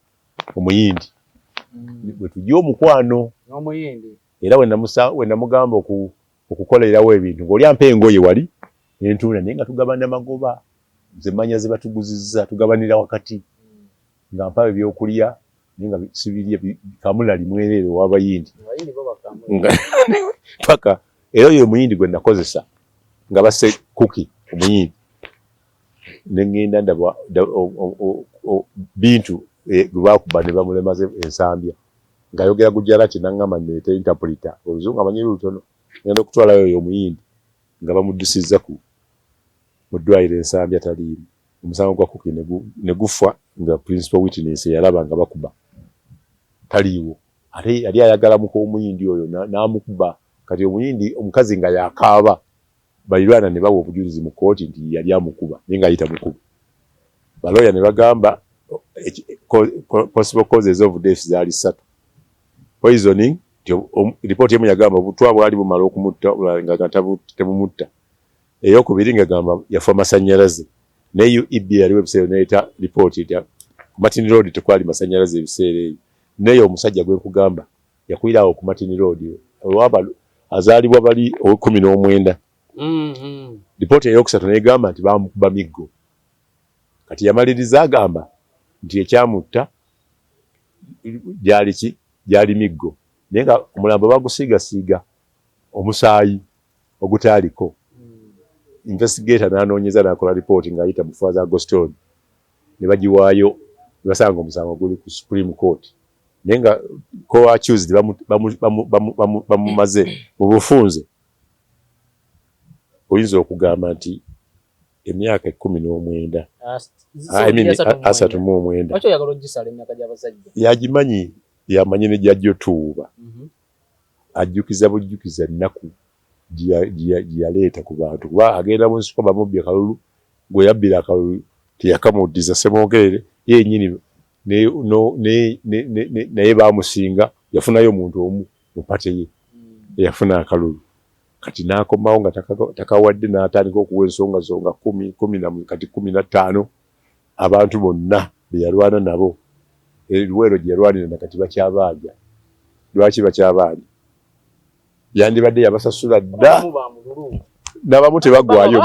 Omuyindi. Bwe tujja omukwano. N'Omuyindi. Era we namugamba okukolerawo ebintu. Ng'oli ampa engoye wali nentuula naye nga tugabana magoba. Nze mmanya ze batuguzizza tugabanira wakati. Nga mpa ebyokulya naye nga sibirya kamula limwerere w'Abayindi. Abayindi bo bakamula. Paka era oyo Omuyindi gwe nakozesa nga basse kuki Omuyindi. Nengenda ndaba bintu gwe bakuba ne bamulemaze ensambya. ngayogera Gujarati nangama nete interpreter oluzungu amanyi lutono ngenda okutwala yo omuyindi nga bamuddusizza ku mudwaire ensambya taliimu omusango gwa kuki ne gufa nga principal witness yalaba nga bakuba taliiwo ate yali ayagala muko omuyindi oyo n'amukuba kati omuyindi omukazi nga yakaaba balirwana ne bawa obujulizi mu kooti nti yali amukuba naye nga ayita mukuba baloya ne bagamba possible causes of death zaali 3 poisoning report yemu yagamba obutwa bwali bumala okumutta nga tebumutta eyokubiri nga gamba yafa masanyalaze naye UEB yali website neeta report ya Martin Road tekwali masanyalaze ebiseera ebyo naye omusajja gwe kugamba yakwirawo ku Martin Road olwaba azaalibwa bali 19 report eyokusatu negamba nti bamukuba miggo kati yamaliriza agamba nti ekyamutta gyali miggo naye nga omulambo bagusiigasiiga omusaayi ogutaaliko investigator n'anoonyeza n'akola report ng'ayita mu Father Agostoni ne bagiwaayo ne basanga omusango guli ku Supreme Court naye nga co-accused bamumaze mu bufunze oyinza okugamba nti emyaka 19 yagimanyi yamanyi ne jajjo Tuuba ajjukiza bujjukiza nnaku giyaleeta ku bantu kuba agenda mu nsiko bamubbi akalulu gwe yabbira akalulu teyakamuddiza Ssemwogerere yennyini naye bamusinga yafunayo omuntu omu mu pate ye eyafuna akalulu kati n'akomawo nga takawadde n'atandika okuwa ensonga zonga 10 kati 15 abantu bonna be yalwana nabo eluwero gye yalwanira nakati bakyabaaja lwaki bakyabaaja yandibadde yabasasula dda n'abamu tebaggwayo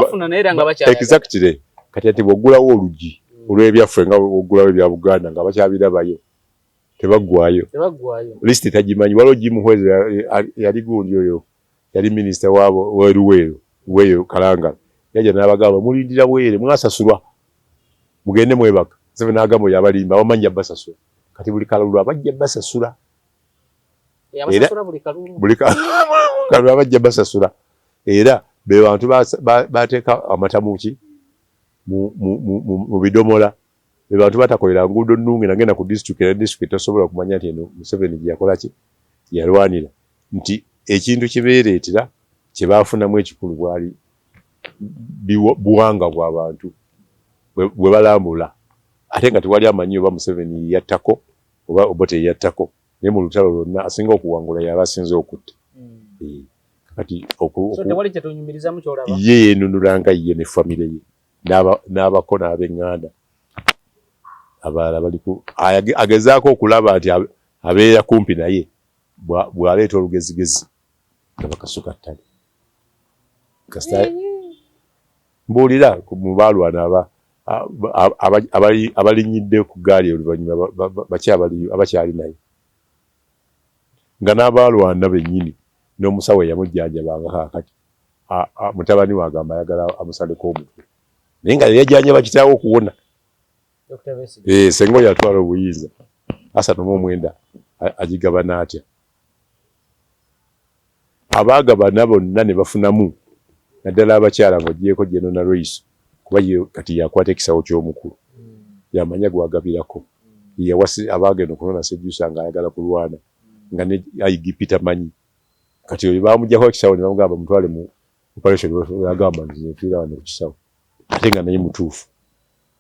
exactly kati ati bw'oggulawo olugi olw'ebyaffe nga bw'oggulawo ebya Buganda nga bakyabirabayo tebaggwayo lisiti tagimanyi waliwo Jim Muhwezi yali gundi oyo yali minisita waabo w'eruweero weeyo Kalangala yajja n'abagamba mulindira bwere mwasasulwa mugende mwebaka sebe n'agamba yabalimba abamanyi basasula kati buli kalulu abajja basasula buli kalulu abajja basasula era be bantu bateeka amatamuki mu bidomola be bantu batakolera nguudo nnungi nagenda ku district era district tasobola kumanya nti eno Museveni gye yakola ki yalwanira nti ekintu kibeereetera kye baafunamu ekikulu bwali buwanga bw'abantu bwe balambula ate nga tewali amanyi oba Museveni yattako oba Obote yattako naye mu lutalo lwonna asinga okuwangula yaba asinze okutta kati ye yenunulanga ye ne famire ye n'abako n'ab'eŋŋanda abalala baliku agezaako okulaba nti abeera kumpi naye bw'aleeta olugezigezi nga bakasuka ttale mbuulira mu baalwana abalinyidde ku gaali oluvannyuma abakyali naye nga n'abaalwana bennyini n'omusawo eyamujjanjabanga kaakati mutabani wagamba ayagala amusaleko omutwe naye nga yajjanjaba kitaawo okuwona senga oyo atwala obuyinza 39 agigaba n'atya abaagabana bonna ne bafunamu naddala abakyala ng'ogyeko General Royce kuba kati yakwata ekisawo ky'omukulu yamanya gwagabirako yawasi abaagenda okunona Sejjusa ng'ayagala kulwana nga ne IGP tamanyi kati oyo baamugyako ekisawo ne bamugamba mutwale mu operation yagamba nti nfiira wano ku kisawo ate nga naye mutuufu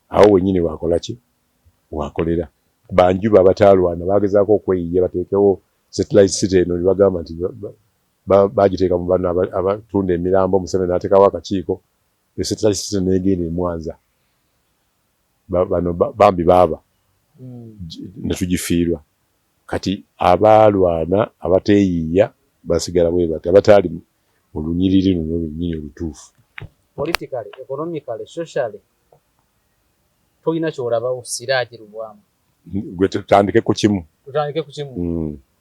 awo wennyini waakola ki waakolera banjuba abataalwana baagezaako okweyiya bateekewo satellite city eno ne bagamba nti bagiteeka mu bano abatunda emirambo Museveni n'ateekawo akakiiko satellite city n'egenda e Mwanza bano bambi baaba ne tugifiirwa kati abaalwana abateeyiiya basigala bwe bati abataali mu lunyiriri luno lwennyini olutuufu politically economically socially toyina kyolabawo Siraje Lubwama gwe tutandike ku kimu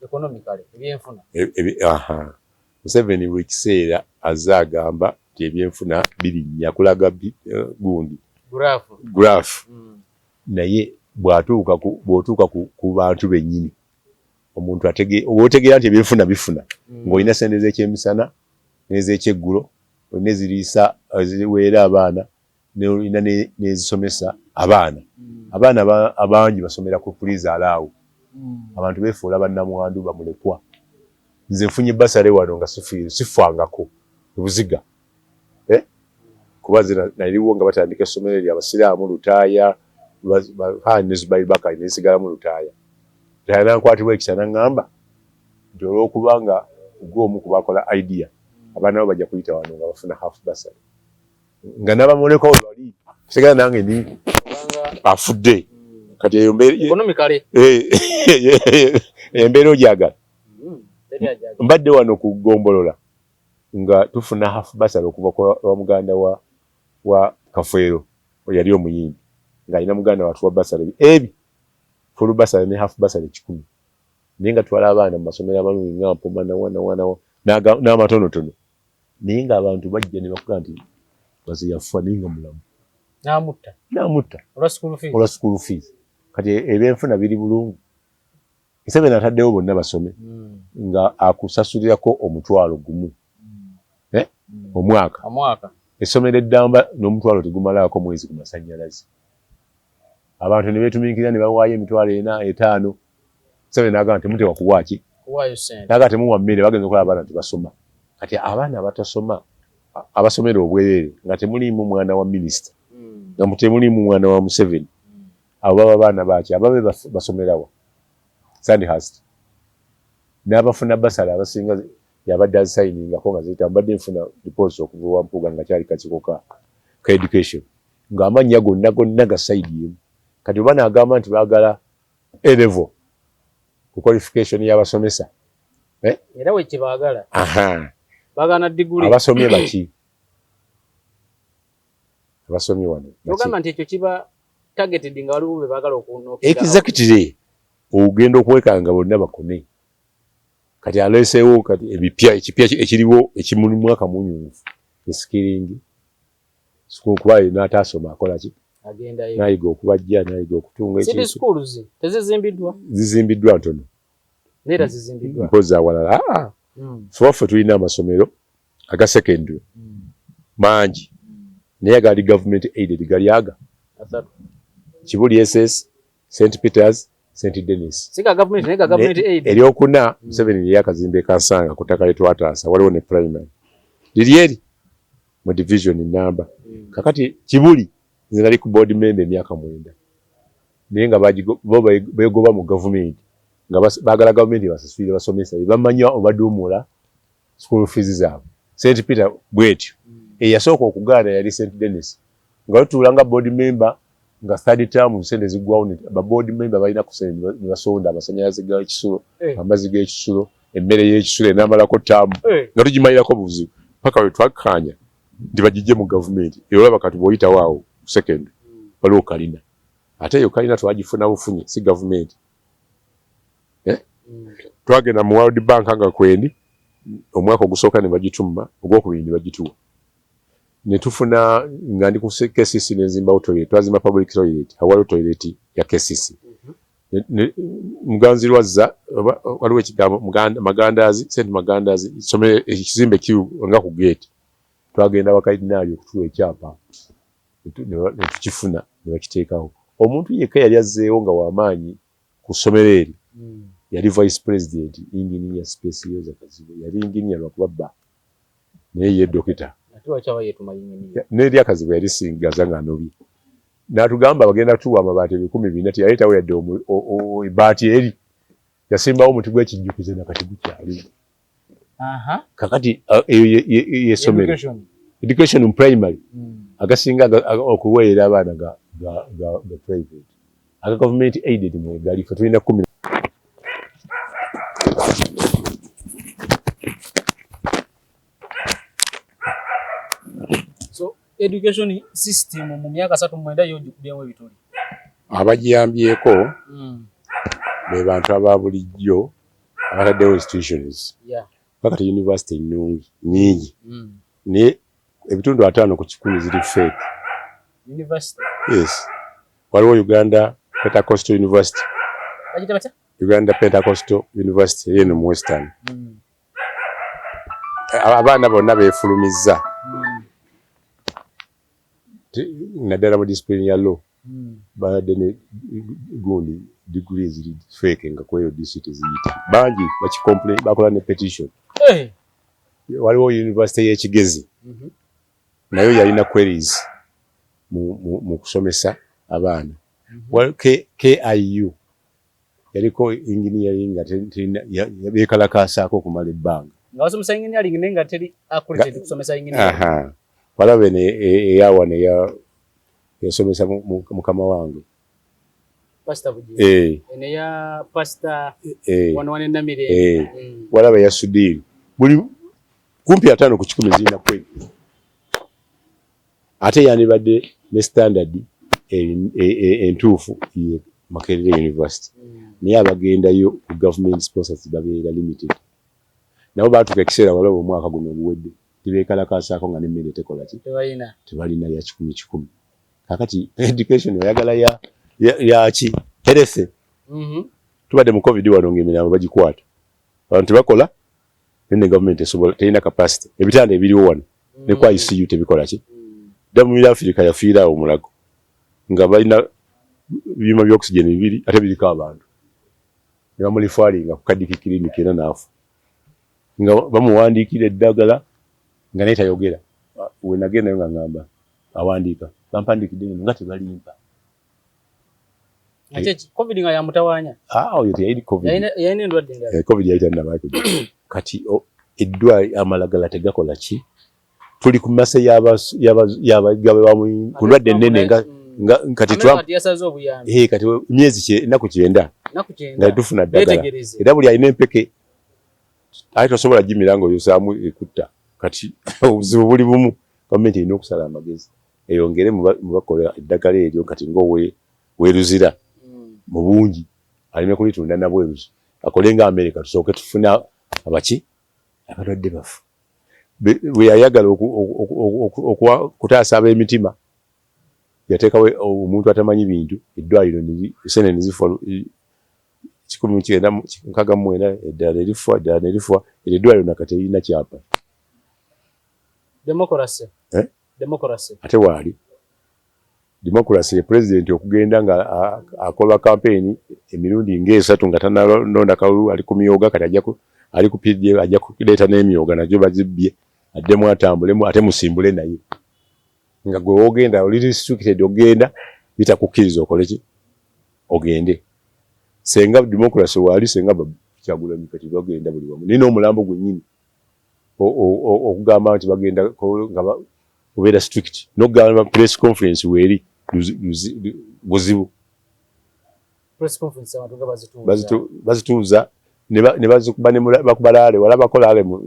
economically ebyenfuna Museveni buli kiseera azze agamba nti ebyenfuna birinnya kulaga gundi graph naye bw'otuuka ku bantu bennyini omuntu otegeera nti ebifuna bifuna ng'olina sente z'ekyemisana n'ez'ekyeggulo olina eziriisa eziweera abaana n'olina n'ezisomesa abaana abangi basomera ku puliza alaawo abantu beefuula bannamwandu bamulekwa nze nfunye basale wano nga sifangako buziga kuba naliwo nga batandika essomero lya abasiraamu Lutaaya Zubair nesigalamu Lutaaya nankwatibwa ekisa naŋŋamba nti olw'okuba nga gw'omu ku bakola idea abaana bo bajja kuyita wano nga bafuna half basale nga nabamulekwa webali sigala nange ndi afudde kati eyo embeera ogyagala mbadde wano ku Gombolola nga tufuna half basale okuva kwa muganda wa Kafeero yali omuyimbi ng'alina muganda watuwa basale ebi full basale ne half basale 10 naye nga twala abaana mu masomero amalungi nga Mpuma n'amatonotono naye ng'abantu bajja ne bakuga nti baze yafa naye nga mulamu n'amutta olwa school fees kati ebyenfuna biri bulungi Museveni ataddewo bonna basome nga akusasulirako omutwalo gumu omwaka essomero eddamba n'omutwalo tegumalaako mwezi ku masannyalaze abantu ne beetuminkira ne bawaayo emitwalo 4 5 Museveni n'agamba temutewa kuwaaki n'agamba temuwa mmere bagenza okola abaana tebasoma kati abaana abatasoma abasomera obwereere nga temuliimu mwana wa minisita nga temuliimu mwana wa Museveni abo baba baana baaki ababe basomerawa Sandhurst n'abafuna basala abasinga yabadde azisayiningako nga ziyita mbadde nfuna reports okuva wa Mpuuga nga kyali kakiko ka education ng'amannya gonna gasayidi emu kati oba n'agamba nti baagala A-level ku qualification y'abasomesa era wekibaagala baagala diguli abasomye baki abasomye wano ogamba nti ekyo kiba targeted nga waliwo be baagala okunookira exactly ogenda okuwekanga bonna bakone kati aleeseewo kati ekipya ekiriwo ekimuli mwaka munyuvu eskiringi kuba n'ataasoma akola ki nayiga okubajja nayiga okutunga ekintu zizimbiddwa ntono mpozi awalala ffe tulina amasomero aga secondary mangi naye gali government aided gali aga Kibuli SS St Peters St Denis eryokuna Museveni yali akazimbe kansanga ku ttaka lyetwataasa waliwo ne primary liri eri mu division namba kakati Kibuli nze nali ku board member emyaka 9 naye nga beegoba mu gavumenti nga baagala gavumenti basasulire basomesa bamanya obaduumula school fees zaabwe St Peter bwetyo eyasooka okugaana yali St Denis nga lutuulanga board member nga third term sente ziggwawo ba board member balina kusente ne basonda amasannyalaze g'ekisulo amazzi g'ekisulo emmere y'ekisulo enaamalako ttaamu nga tugimalirako buzibu paka we twakkaanya nti bagijje mu gavumenti era olaba kati bw'oyitawo awo second waliwo kalina ate eyo kalina twagifuna bufunye si gavumenti twagenda mu World Bank nga kwendi omwaka ogusooka ne bagituma ogwokubiri ne bagituwa ne tufuna nga ndi ku KCC nenzimbawo toilet twazimba public toilet awaliwo toilet ya KCC Muganzirwazza waliwo ekigambo Magandaazi St Magandaazi somero ekizimbe kiri nga ku gate twagenda wakayidinaali okutuwa ekyapa ne tukifuna ne bakiteekawo omuntu yekka yali azzeewo nga w'amaanyi ku ssomero eri yali vice president engineer Specioza Kazibu yali engineer lwakuba naye ye dokita n'eri Akazibu yali singaza nga nobi n'atugamba bagenda tuwa amabaati 1,400 yaleetawo yadde ebaati eri yasimbawo omuti gw'ekijjukize nakati gukyali kakati eyo y'essomero education in primary agasinga okuweerera abaana ga private aga government aided mwegali fe tulina 10 so education system mu myaka 3 yo gikubyemu ebituli abagiyambyeko be bantu aba bulijjo abataddewo institutions bakati university nyingi ne ebitundu 5 ku 10 ziri fake university yes waliwo Uganda Pentecostal University Uganda Pentecostal University eno mu Western. Abaana bonna beefulumizza naddala mu discipline ya law badde ne gundi degrees fake nga kweyo district ziyita bangi bakicomplain bakola ne petition. Waliwo university y'Ekigezi nayo yalina queries mu kusomesa abaana. KIU yaliko engineering nga beekalakaasaako okumala ebbanga. Nga wasomesa engineering naye nga teri accredited kusomesa engineering. Walabe eyawa yasomesa mukama wange. Pastor Buji. Eneya Pastor wane Namire. Walabe yasudiri. Buli kumpi 5 ku 10 zina kweli. Ate yanibadde ne standard entuufu ye Makerere University. Naye abagendayo ku government sponsors babeera limited. Nabo baatuka ekiseera walabe omwaka guno oguwedde. Tibeekalakaasaako nga n'emmere tekola ki? Tebalina ya 10-10. Kakati education oyagala ya ki? Health. Tubadde mu COVID wano ng'emirambo bagikwata. Abantu bakola ne government esobola terina capacity. Ebitanda ebiriwo wano ne kwa ICU tebikola ki? Damu ya Afrika yafiira omulago. Nga balina byuma bya oxygen bibiri ate biriko abantu. Ne bamulifaringa ku Kadiki clinic era naafu. Nga bamuwandiikira eddagala nga naye tayogera. We nagenda nga ngamba awandiika bampandikidde nga tebalimpa. Ate COVID nga yamutawanya. Oyo teyali COVID. Yayina endwadde endala. COVID yayita nnabaako. Kati eddwali amalagala tegakola ki? Tuli ku masa y'abagabe bamu ku ndwadde ennene nga kati yasaze obuyambi. Kati myezi ennaku 9 nga tufuna ddagala. Era buli alina empeke ate tosobola gimira ng'oyosaamu ekutta. Kati obuzibu buli bumu gavumenti erina okusala amagezi eyongere mu bakola eddagala eryo kati ng'oweeruzira mu bungi aleme kulitunda nabweruzi akole nga Amerika tusooke tufuna abaki abalwadde bafu. Bwe yayagala okutaasa ab'emitima yateekawo omuntu atamanyi bintu eddwaliro esene nezifa 1969 eddala nerifwa eddwaliro nakati erina kyapa. Democracy. Democracy. Ate waali democracy ye president okugenda nga akola campaign emirundi ng'esatu nga tanalonda kalulu ali ku myoga kati ali ku PDA ajja kuleeta n'emyoga nagyo bazibbye addemu atambulemu ate musimbule naye nga gwe ogenda oli restricted ogenda bitakukkiriza okole ki ogende. Senga democracy waali senga Kyagulanyi kati bagenda buli wamu nina omulambo gwennyini okugamba nti bagenda nga obeera strict n'okugamba press conference weeri buzibu. Press conference abantu nga bazituuza ne bazikuba ne bakubalaale wala bakola ale mu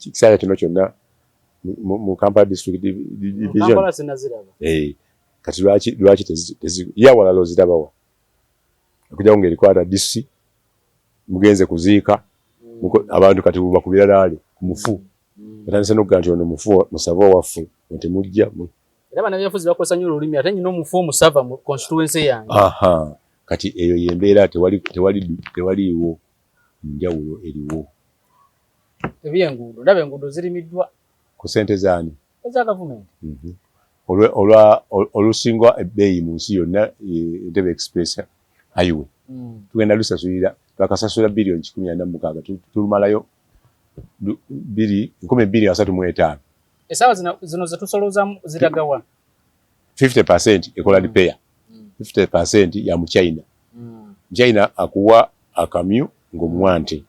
kisaaya kino kyonna mu Kampala district division. Kati lwaki yawalala ozirabawa okujja ng'erikwata DC mugenze kuziika abantu kati bakubira laale ku mufu batandise n'okugamba nti ono mufu musava waffe nti mujja era bannabyabufuzi bakozesa nnyo olulimi ate nyina omufu omusava mu constituency yange. Kati eyo yembeera tewaliiwo njawulo eriwo. Ebyenguudo ndaba enguudo zirimiddwa ku ssente zaani eza gavumenti. Olusinga ebbeeyi mu nsi yonna Entebbe Express highway tugenda lusasulira twakasasula billion 146 tulumalayo 2,335. Essaawa zino zetusoloozamu ziragawa 50% ekola repair. 50% ya mu China. China akuwa akamyu ng'omwante.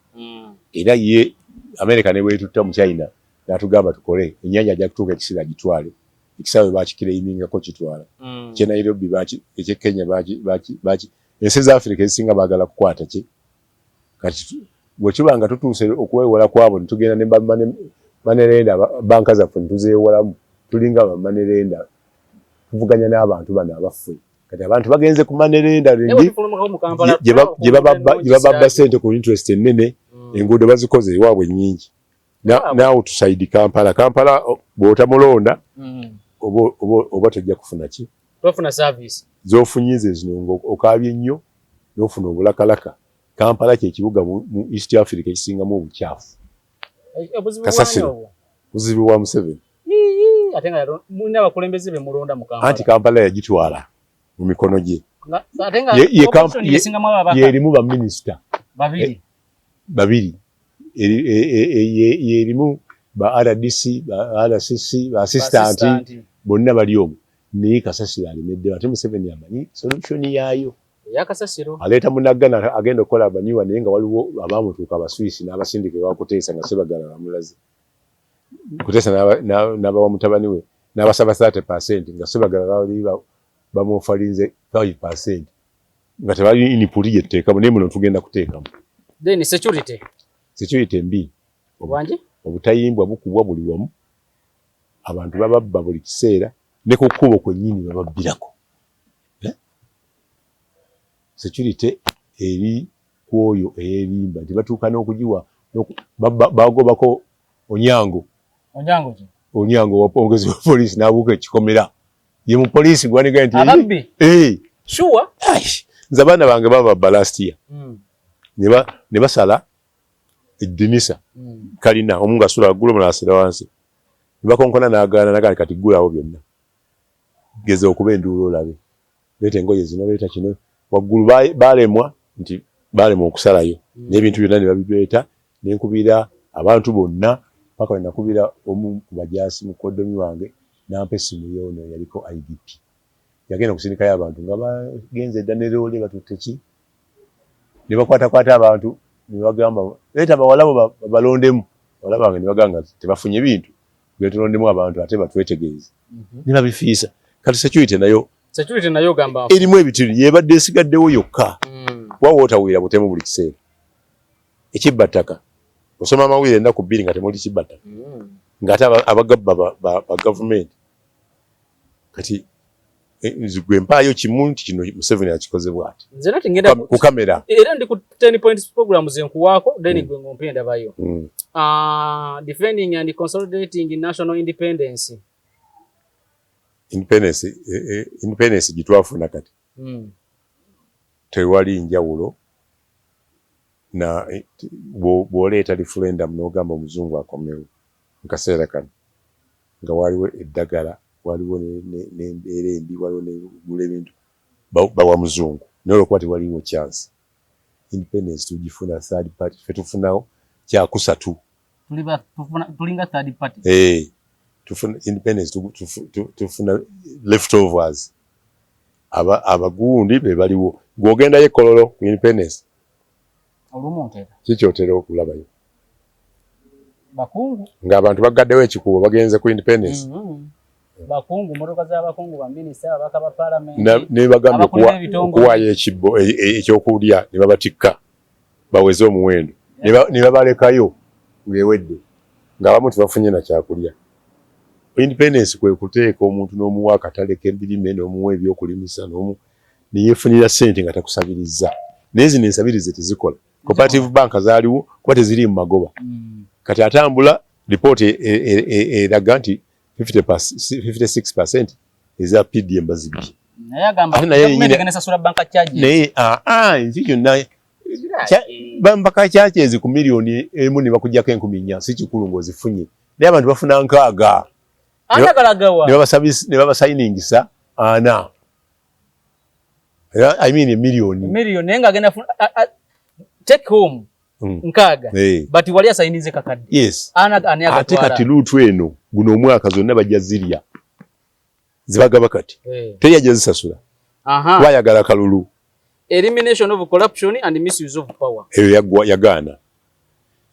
Era ye America ne bwetutta mu China n'atugamba tukole ennyanja ajja kutuuka ekiseera gitwale. Ekisaawe bakikireimingako kitwala. Kye Nairobi ekye Kenya baki ensi za Africa ezisinga baagala kukwata ki. Kati bwe kiba nga tutuuse okuweewala kwabo ne tugenda ne Manerenda banka zaffe ne tuzeewalamu tulinga Manerenda tuvuganya n'abantu bano abaffe. Kati abantu bagenze ku Manerenda gye bababba ssente ku interest ennene enguudo bazikoze ewaabwe nnyingi. Naawe tusaidi Kampala bw'otamulonda oba tojja kufuna ki? Tofuna service. Z'ofunyize zino okaabye nnyo n'ofuna obulakalaka Kampala kye kibuga mu East Africa ekisingamu obukyafu. Kasasiro buzibu wa Museveni. Ate nga muna abakulembeze be mulonda mu Kampala. Anti Kampala yagitwala mu mikono gye. Ate nga yerimu ba minister babiri. Yerimu ba RDC, ba RCC, ba assistant bonna bali omwo. Ni Kasasiro alimedde ate Museveni amanyi solution yayo. Ya Kasasiro. Aleta munagana agenda okola abanyiwa naye nga waliwo abamutuuka abaswisi n'abasindike bakuteesa nga Sebagala bamulaze. Kuteesa n'abawa mutabani we n'abasaba 30% nga Sebagala bali bamufalinze 5% nga tebali inipuli yetteekamu naye muno tugenda kuteekamu. Then security mbi. Obwanji? Obutayimbwa bukubwa buli wamu. Abantu bababba buli kiseera ne ku kkubo kwennyini bababbirako. Security eri kwoyo erimba tibatuuka n'okugiwa bagobako Onyango wapongezi wa polisi n'abuuka ekikomera ye mu polisi gwaniga nti ababbi sure nze abaana bange baba last year ne basala eddinisa kalina omu ngasula waggulu omulala asira wansi ne bakonkona n'agaana nagali kati ggulawo byonna geze okuba enduula olabe leeta engoye zino leeta kino waggulu balemwa okusalayo n'ebintu byonna ne babireeta n'enkubira abantu bonna paka we nakubira omu ku bajaasi mukoddomi wange n'ampa essimu yoono yaliko IDP yagenda okusindikayo abantu nga bagenze edda ne loole batutte ki ne bakwatakwata abantu ne bagamba leeta bawalabo balondemu abawala bange ne bagamba tebafunye bintu betulondemu abantu ate batwetegeeze ne babifiisa kati security nayo gamba erimu ebitiru yebadde esigaddewo yokka wawa otawiira butemu buli kiseera ekibbattaka osoma amawulire ennaku bbiri nga temuli kibbattaka ng'ate abagabba ba gavumenti kati gwe mpaayo kimu nti kino Museveni akikoze bw'ati ku kamera era ndi ku 10 points program zenkuwaako then gwe ngompe ndabayo defending and consolidating national independence gitwafuna kati tewali njawulo na bw'oleeta referendum n'ogamba omuzungu akomewo mu kaseera kano nga waliwo eddagala waliwo n'embeera embi waliwo n'egula ebintu bawa muzungu naye olwokuba tewaliwo chance independence tugifuna third party fe tufunawo kyakusatu tulinga third party tufuna independence tufuna leftovers abagundi be baliwo ng'ogendayo ekololo ku independence kikyotera okulabayo bakungu ng'abantu bagaddewo ekikubo bagenze ku independence bakungu motoka z'abakungu ba minisita abaka ba parliament ne bagambye okuwaayo ekibbo ekyokulya ne babatikka baweze omuwendo ne babalekayo ng'ewedde ng'abamu tebafunye na kyakulya. Independence kwe kuteeka omuntu n'omuwa akatale k'ebirime n'omuwa ebyokulimisa ne yeefunira ssente nga takusabirizza naye zino ensabirize tezikola. Cooperative bank zaaliwo kuba teziri mu magoba kati atambula lipooti eraga nti 56% eza PDM bazibye naye agamba gavumenti esasula banka charges naye nti kyonna banka charges ku miliyoni emu ne bakuggyako 4,000 si kikulu ng'ozifunye naye abantu bafuna 6 ne babasayiningisa 4 I mean miliyoni naye ng'agenda take home 6 but wali asayinize kakadde yes ate kati luutu eno guno omwaka zonna bajja zirya zibagaba kati teyajja zisasula bayagala kalulu elimination of corruption and misuse of power eyo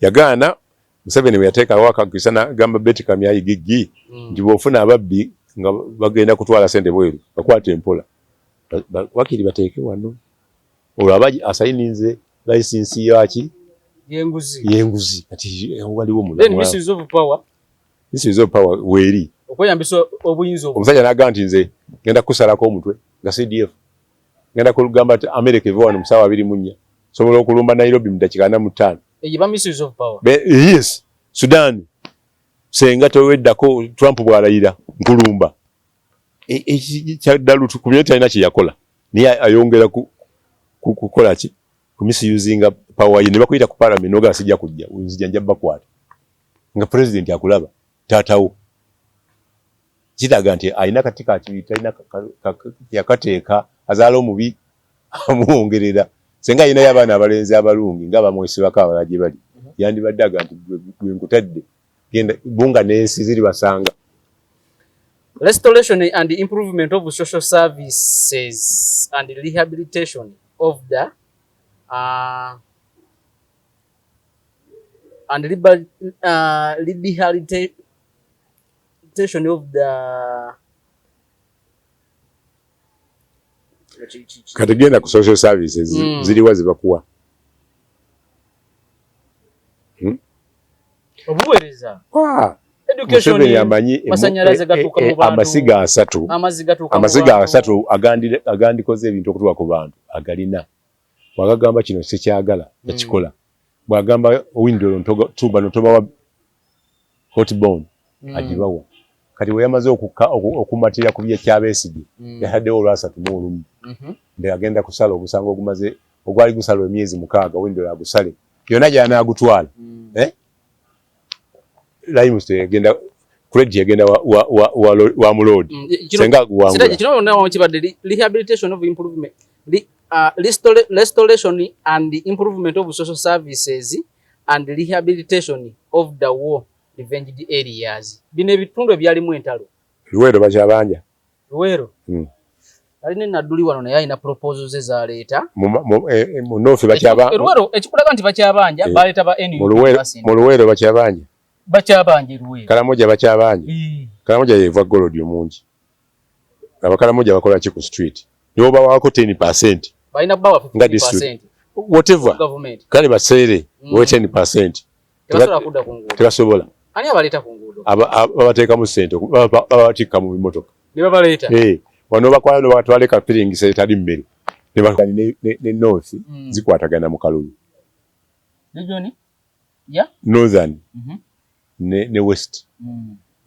yagaana Museveni we yateekawo akakisa n'agamba Betty Kamyayi Gigi nti bw'ofuna ababbi nga bagenda kutwala ssente bweru bakwate empola wakiri bateeke wano olwo aba asayininze license yaki yenguzi kati waliwo mulamwa then misuse of power weeri okweyambisa obuyinza omusajja n'agamba nti nze ngenda kusalako omutwe nga CDF ngenda kugamba ati America eva wano mu ssaawa 24 sobola okulumba Nairobi mu dakiika 45 eyiba misuse of power yes Sudan senga toweddako Trump bw'alayira nkulumba kyaddalu tukumye talina kye yakola naye ayongera kukola ki kumisuzinga power ne bakuyita ku parliament noga asijja kujja unzija njabba kwata nga president akulaba tatawo kitaga nti ayina katika akiyita ayina yakateeka azaala omubi amuwongerera senga ayina y'abaana abalenzi abalungi nga bamwesibako abalaje bali yandibaddaga nti gwe nkutadde genda bunga n'ensi ziri basanga. Restoration and improvement of social services and rehabilitation of the and rehabilitation of the kategenda ku social services ziliwa zibakuwa obuweereza education yamanyi masanyalaze gatuka mu bantu amasiga asatu agandikoze ebintu okutuwa ku bantu agalina wagagamba kino sekyagala ekikola bwagamba window tuba notoba hot bone ajibawa kati weyamaze okumatira ku bye kyabesige yahaddewo olwasatu mu olumu nde agenda kusala obusango ogumaze ogwali gusala emyezi 6 window agusale yona jana agutwala Laimuste agenda credit agenda wa mulod senga guwangu sitaje kino na wakibadde rehabilitation of improvement restoration and improvement of social services and rehabilitation of the war revenged areas bine bitundu byalimu entalo Luwero bakyabanja Luwero aline naduli wano naye ina proposals za leta mu nofi bakyabanja Luwero ekikulaga nti bakyabanja baleta ba NU mu Luwero bakyabanja bakyabanje Luwero Kalamoja bakyabanje Kalamoja yeva golodi omungi abakalamoja bakola ki ku street yoba wako 10% baina bawa 50% whatever government kale basere 10% tebasobola kudda ku nguudo tebasobola ani abaleta ku nguudo abateeka mu sente abatika mu bimotoka ne babaleta wano bakwala no batwale ka filling se tali mmere ne bakani ne north zikwatagana mu kalulu region ya northern ne west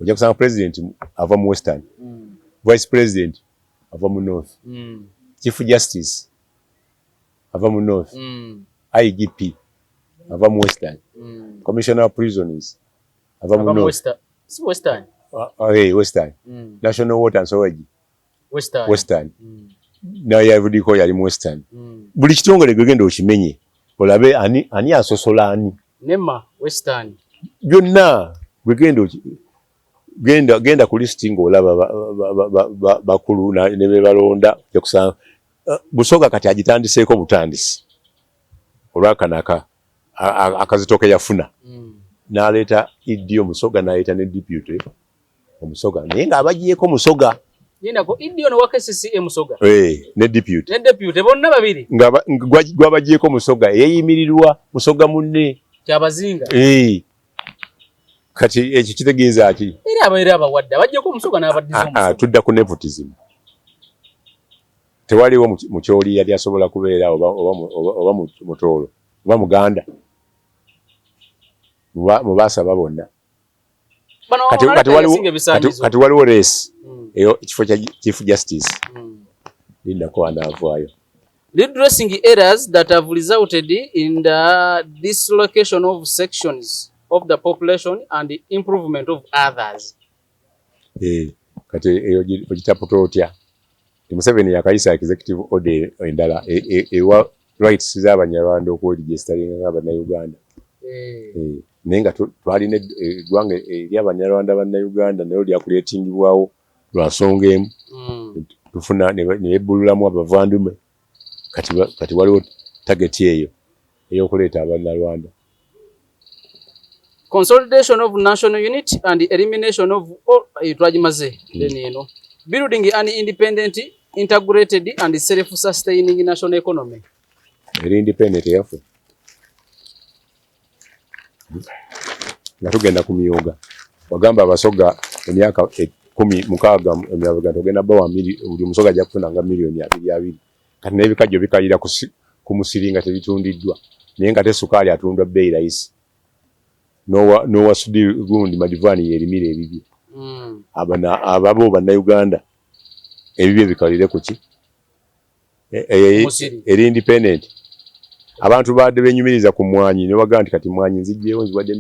ojja kusanga president ava mu western vice president ava mu north chief justice ava mu north IGP ava mu western commissioner of prisons ava mu north western western national water and sewage western na yavudiko yali mu western buli kitongole gwegenda okimenye olabe ani asosola ani nema western byonna genda ku listing olaba bakulu ne bebalonda yakusanga Busoga kati agitandiseeko butandisi olwakanaka akazitoke yafuna n'aleeta Idi Omusoga n'aleeta ne deputy Omusoga naye nga abagyeko Musoga yinako Idi ono wakesisi Musoga ne deputy bonna babiri gwabagyeko Musoga yeyimirirwa Musoga munne kyabazinga kati ekyo kitegeeza ki era abaire abawadde bagyeko Musoga n'abaddiza Omusoga tudda ku nepotism tewaliwo mukyoli yali asobola kubeera oba mutoolo oba muganda mubasaba bonna kati waliwo race eyo ekifo kya chief justice lindako anaavaayo redressing errors that have resulted in the dislocation of sections of the population and the improvement of others. Kati eyo ogitaputa otya Museveni yakayisa executive order endala ewa rights z'abanyarwanda okweregisteringa ng'abannayuganda naye nga twalina eggwanga ery'abanyarwanda bannayuganda nayo lyakuleetingibwawo lwa nsonga emu tufuna ne bebbululamu abavandume kati waliwo tageti eyo ey'okuleeta abannarwanda. Consolidation of national unity and elimination of all building an independent, integrated and self-sustaining national economy. Very independent yafe. Natugenda ku miyoga. Wagamba abasoga emyaka 16 emyaka togenda bawa buli musoga ajja kufuna nga milioni 2. Kati n'ebikajjo bikalira ku musiringa tebitundiddwa. Naye nga tessukaali atundwa bbeeyi rahisi. Nowa sudi gundi madivani yerimire ebibye. Ababo bannayuganda ebibye bikalire kuki eri independent abantu baadde benyumiriza ku mwanyi ne bagamba nti kati mwanyi nzijjeyo nziwadde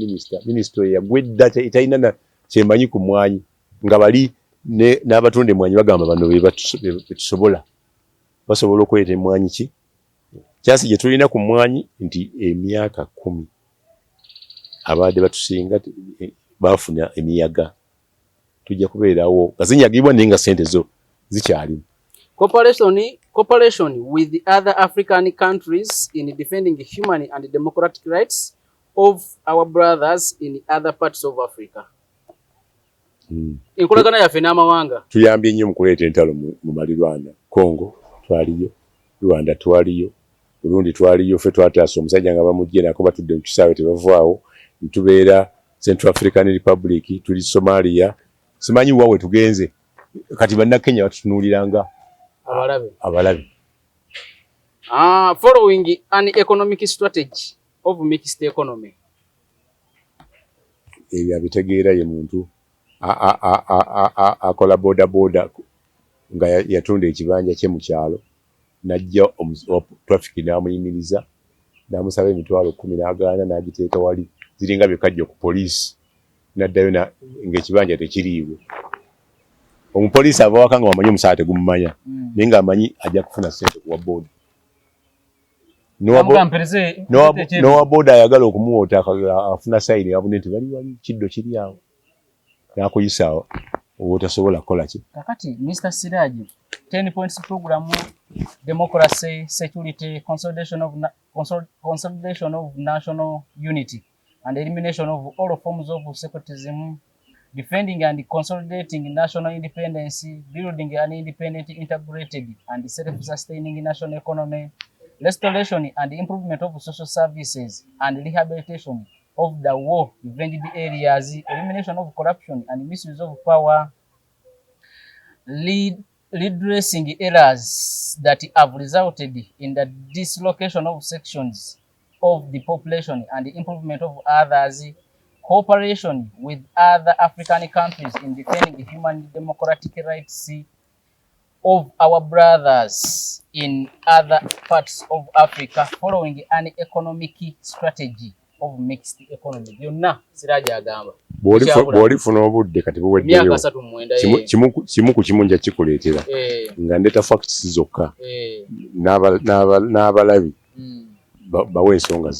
minisita yagwedda etalina na kyemanyi ku mwanyi nga bali n'abatunda emwanyi bagamba bano betusobola basobola okuleeta emwanyi ki kyasi gye tulina ku mwanyi nti emyaka 10 abaadde batusinga bafuna emiyaga tujja kubeerawo nga zinyagibwa naye nga sente zo zikyalimu. Cooperation with the other African countries in defending human and democratic rights of our brothers in other parts of Africa. Enkolagana yaffe n'amawanga tuyambye nnyo mu kuleeta entalo mu malirwana. Congo twaliyo, Rwanda twaliyo, Burundi twaliyo, ffe twataasa omusajja nga bamugye nako batudde mu kisaawe tebavaawo, ntubeera Central African Republic, tuli Somalia, simanyi wawe tugenze kati bannakenya batutunuuliranga abalabe. Following an economic strategy of mixed economy. Ebyo abitegeera ye muntu akola boda nga yatunda ekibanja kye mu kyalo najja traffic n'amuyimiriza n'amusaba emitwalo 10 n'agaana n'agiteeka wali ziringa byekajja ku poliisi n'addayo ng'ekibanja tekiriibwe. Omupoliisi ava waka nga wamanyi omusaala tegumumanya naye ng'amanyi ajja kufuna ssente kuwa booda. N'owa booda ayagala okumuwoota afuna sayini abune nti bali wali kiddo kiri awo n'akuyisaawo obutasobola kukola ki. Kakati Mr. Siraji 10 points program democracy, security, consolidation of national unity and elimination of all forms of separatism, defending and consolidating national independence, building an independent, integrated and self-sustaining national economy, restoration and improvement of social services and rehabilitation of the war-ravaged areas, elimination of corruption and misuse of power, redressing errors that have resulted in the dislocation of sections of the population and the improvement of others, cooperation with other African countries in defending human and democratic rights of our brothers in other parts of Africa, following an economic strategy of mixed economy. Byonna Siraji agamba. Bw'olifuna obudde kati buweddeyo kimu ku kimu nja kikuleetera nga ndeta facts zokka n'abalabi bawe ensonga